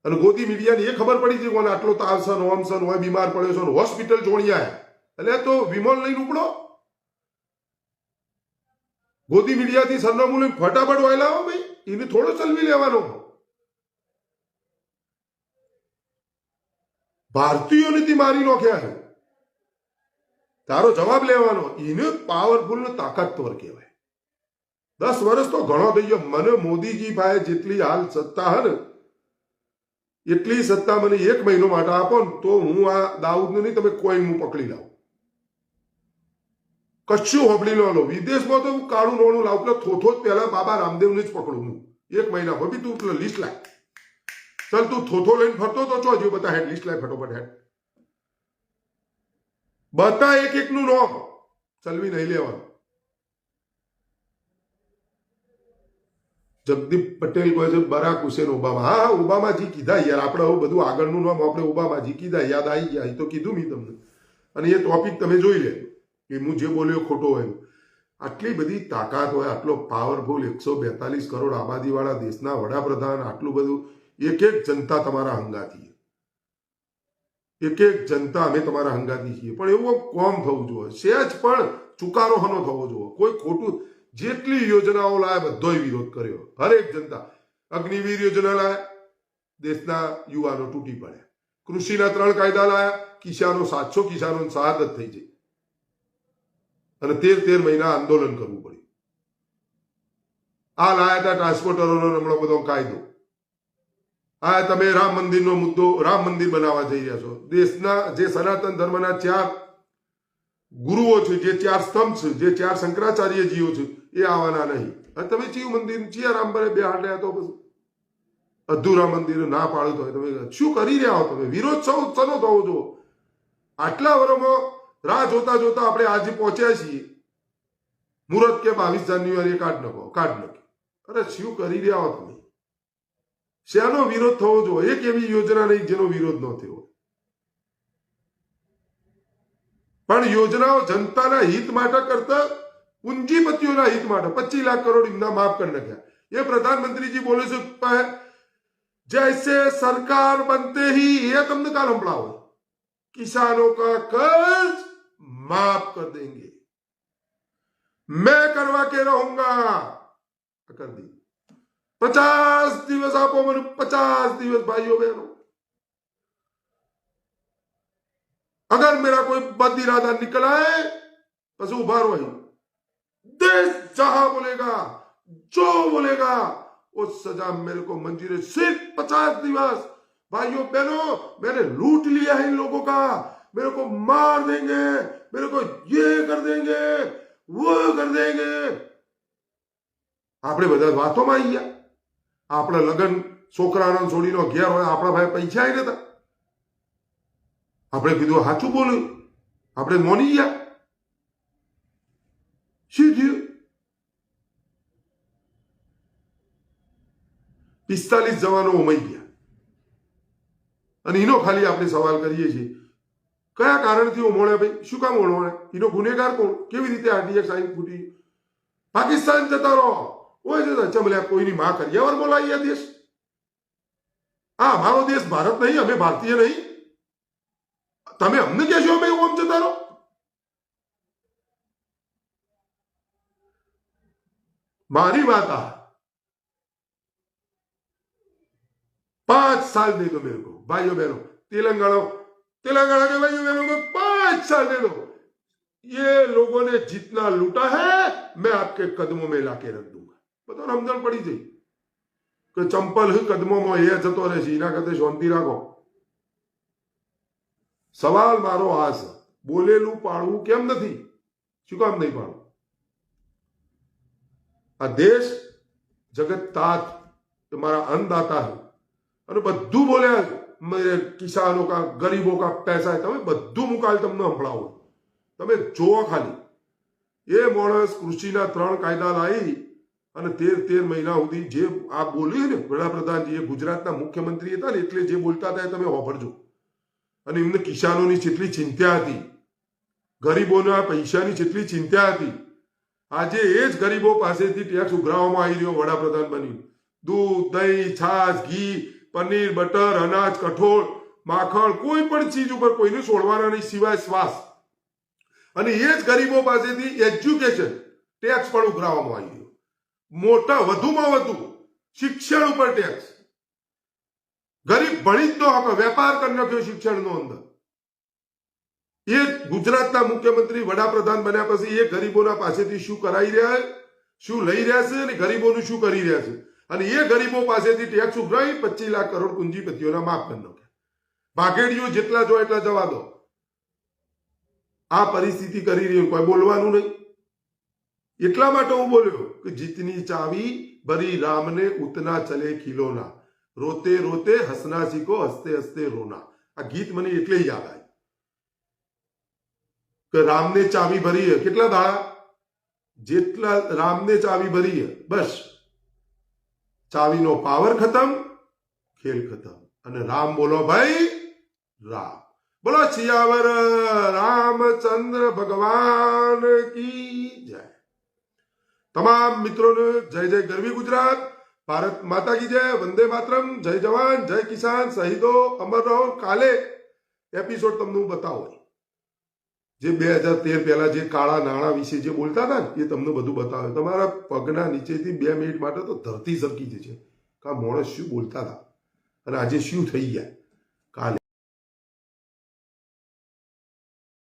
અને ગોદી મીડિયાની એ ખબર પડી જાય કોને આટલો તાવ સન ઓમ સન હોય, બીમાર પડ્યો છે, હોસ્પિટલ જોડી આવ્યા. એટલે તો વિમોન લઈને ઉપડો. ગોદી મીડિયાથી સરનામું લઈને ફટાફટ વાયલા આવો ભાઈ, એને થોડો ચલવી લેવાનો. ભારતીયોને મારી નોખ્યા છે, તારો જવાબ લેવાનો. એને પાવરફુલ ને તાકાતવર કહેવાય. 10 વર્ષ તો ઘણો થઈ ગયો. મને મોદીજી ભાઈ જેટલી હાલ સત્તા હે ને એટલી સત્તા મને 1 મહિનો માટે આપો ને તો હું આ દાઉદને નહીં, તમે કોઈ હું પકડી લાવું. કશું હોબળી લો. વિદેશમાં તો હું કાળું નોણું લાવું એટલે થોથો જ પહેલા બાબા રામદેવને જ પકડું હું 1 મહિના. ભાભી તું લિસ્ટ લાય. ચાલ તું થોથો લઈને ફરતો તો ચો જો બતા હેડ લિસ્ટ લાય ફટોફટ હેડ. બતા એક નું નામ ચલવી નહીં લેવાનું. જગદીપ પટેલ કહે છે બરાક હુસેન ઓબામા. હા, ઓબામાજી કીધા યાર. આપણે હવે બધું આગળનું નામ આપણે ઓબામાજી કીધા, યાદ આવી ગયા. એ તો કીધું મેં તમને. અને એ ટોપિક તમે જોઈ લેજો કે હું જે બોલ્યો ખોટો હોય. આટલી બધી તાકાત હોય, આટલો પાવરફુલ 142 કરોડ આબાદીવાળા દેશના વડાપ્રધાન, આટલું બધું. એક જનતા તમારા હંગાથી, એક જનતા અમે તમારા હંગાથી છીએ. પણ એવું કોમ થવું જોઈએ, સહેજ પણ ચુકારો હનો થવો જોઈએ. કોઈ ખોટું જેટલી યોજનાઓ લાયા બધોય વિરોધ કર્યો. હરેક જનતા. અગ્નિવીર યોજના લાયા, દેશના યુવાનો તૂટી પડ્યા. કૃષિના 3 કાયદા લાયા, કિસાનો 700 કિસાનો શહાદત થઈ જાય અને 13 મહિના આંદોલન કરવું પડ્યું. આ લાયા હતા ટ્રાન્સપોર્ટરોનો હમણાં બધો કાયદો. આ તમે રામ મંદિરનો મુદ્દો, રામ મંદિર બનાવવા જઈ રહ્યા છો. દેશના જે સનાતન ધર્મના 4 ગુરુઓ છે, જે 4 સ્તંભ છે, જે 4 શંકરાચાર્યજીઓ છે, એ આવવાના નહીં. અને તમે ચિયું મંદિર ચિયા રામબરે બે હાડ્યા તો પછી અધૂરા મંદિર ના પાડો તો તમે શું કરી રહ્યા હો? તમે વિરોધ સૌ સનો થવો જો. આટલા વર્ષમાં રાહ જોતા જોતા આપણે આજે પહોંચ્યા છીએ. મુહૂર્ત કે 22 જાન્યુઆરીએ કાઢ નાખો. અરે શું કરી રહ્યા હો તમે? શેનો વિરોધ થવો જોઈએ? એક એવી યોજના નહીં જેનો વિરોધ ન થયો. પણ યોજનાઓ જનતાના હિત માટે કરતા પૂંજીપતિઓના હિત માટે 25 લાખ કરોડ એમના માફ કરી નાખ્યા. એ પ્રધાનમંત્રીજી બોલે છે जैसे सरकार बनते ही ये तुमने काल संभळाओ किसानों का कर्ज माफ कर देंगे, मैं करवा के रहूंगा कर दी. 50 દિવસ આપો મને, 50 દિવસ भाइयों बहनों। अगर मेरा कोई बद इरादा निकल आए बस उभा रहो। देश जहां बोलेगा, जो बोलेगा वो सजा मेरे को मंजूर है। सिर्फ 50 दिवस भाइयों बहनों, मैंने लूट लिया है इन लोगों का, मेरे को मार देंगे, मेरे को ये कर देंगे, वो कर देंगे। આપણે બધા વાતોમાં આવી ગયા। આપણા લગન છોકરાનો છોડીનો ઘેર હોય, આપણા ભાઈ પૈસા આવી નતા, આપણે કીધું સાચું બોલ્યું, આપણે મોની ગયા। શું થયું? 45 જવાનો ઉમાઈ ગયા। અને એનો ખાલી આપણે સવાલ કરીએ છીએ, કયા કારણથી ઓમોણે ભાઈ? શું કામ ઓમોણે? એનો ગુનેગાર કોણ? કેવી રીતે આરટીએક્સ આઈન ફૂટી? પાકિસ્તાન જતા રહો, ઓય જતા ચમલ્યા કોઈની માં કર્યાવર બોલાય આ દેશ? આ અમારો દેશ ભારત નહીં, અમે ભારતીય નહીં। તમે અમને કહેશો અમે ઓમ જતા રહો? મારી વાત આ 5 साल दे दो मेरे को भाइयों बहनों। तेलंगाना के भाइयों बहनों को 5 साल दे दो। ये लोगों ने जितना लूटा है मैं आपके कदमों में लाके रख दूंगा। बताओ, रमजान पड़ी थी कि चंपल ही कदमों में ये जतो रहे सीना करते शांति राखो। सवाल मारो आज, बोलेलू पाड़ू केम नहीं? शू काम नहीं पाड़ू? आ देश जगत तात तुम्हारा अन्नदाता है અને બધું બોલ્યા મેરે કિસાનો કા, ગરીબો કા પૈસા है। તમે બધું મુકાલ તમને સંભળાવો, તમે જોવો ખાલી। એ માણસ કૃષિના 3 કાયદા લાવી અને 13 મહિના સુધી જે આ બોલ્યું ને વડાપ્રધાનજી, એ ગુજરાતના મુખ્યમંત્રી હતા ને એટલે જે બોલતા હતા તમે હોભરજો। અને એમને કિસાનોની જેટલી ચિંતા હતી, ગરીબોના પૈસાની જેટલી ચિંતા હતી, આજે એ જ ગરીબો પાસેથી ટેક્સ ઉઘરાવવામાં આવી રહ્યો વડાપ્રધાન બની। દૂધ, દહીં, છાશ, ઘી, પનીર, બટર, અનાજ, કઠોળ, માખણ, કોઈ પણ ચીજ ઉપર કોઈને છોડવાના નહીં સિવાય શ્વાસ। અને એ જ ગરીબો પાસેથી એજ્યુકેશન ટેક્સ પણ ઉઘરાવવામાં આવી રહ્યો। મોટા વધુમાં વધુ શિક્ષણ ઉપર ટેક્સ। ગરીબ ભણી જ ન હકે, વેપાર કરી નાખ્યો શિક્ષણનો અંદર। એ ગુજરાતના મુખ્યમંત્રી વડાપ્રધાન બન્યા પછી એ ગરીબોના પાસેથી શું કરાવી રહ્યા છે, શું લઈ રહ્યા છે અને ગરીબોનું શું કરી રહ્યા છે। અને એ ગરીબો પાસેથી ટેક્સ ઉઘરાવી 25 લાખ કરોડ પૂંજીપતિઓના માફ કરી નાખ્યા। ભાગેડીઓ જેટલા જો એટલા જવા દો। આ પરિસ્થિતિ કરી રહ્યું, કોઈ બોલવાનું નહીં। એટલા માટે હું બોલ્યો કે જીતની ચાવી ભરી રામને ઉતના ચલે ખિલોના, રોતે રોતે હસના સીખો હસતે હસતે રોના। આ ગીત મને એટલે યાદ આવ્યું કે રામને ચાવી ભરી है। કેટલા દાડા? જેટલા રામને ચાવી ભરી है, બસ ચાવીનો પાવર ખતમ, ખેલ ખતમ। અને રામ બોલો ભાઈ, રામ બોલો, સિયાવર રામચંદ્ર ભગવાન की जय। તમામ મિત્રોને જય જય ગરવી ગુજરાત, ભારત માતા કી જય, વંદે માતરમ, જય જવાન, જય કિસાન, શહીદો અમર રહો। કાલે એપિસોડ તમને હું બતાવું, જે 2013 પહેલા જે કાળા નાણાં વિશે જે બોલતા હતા ને એ તમને બધું બતાવે। તમારા પગના નીચેથી 2 મિનિટ માટે તો ધરતી સરકી જશે કે આ માણસ શું બોલતા હતા અને આજે શું થઈ ગયા।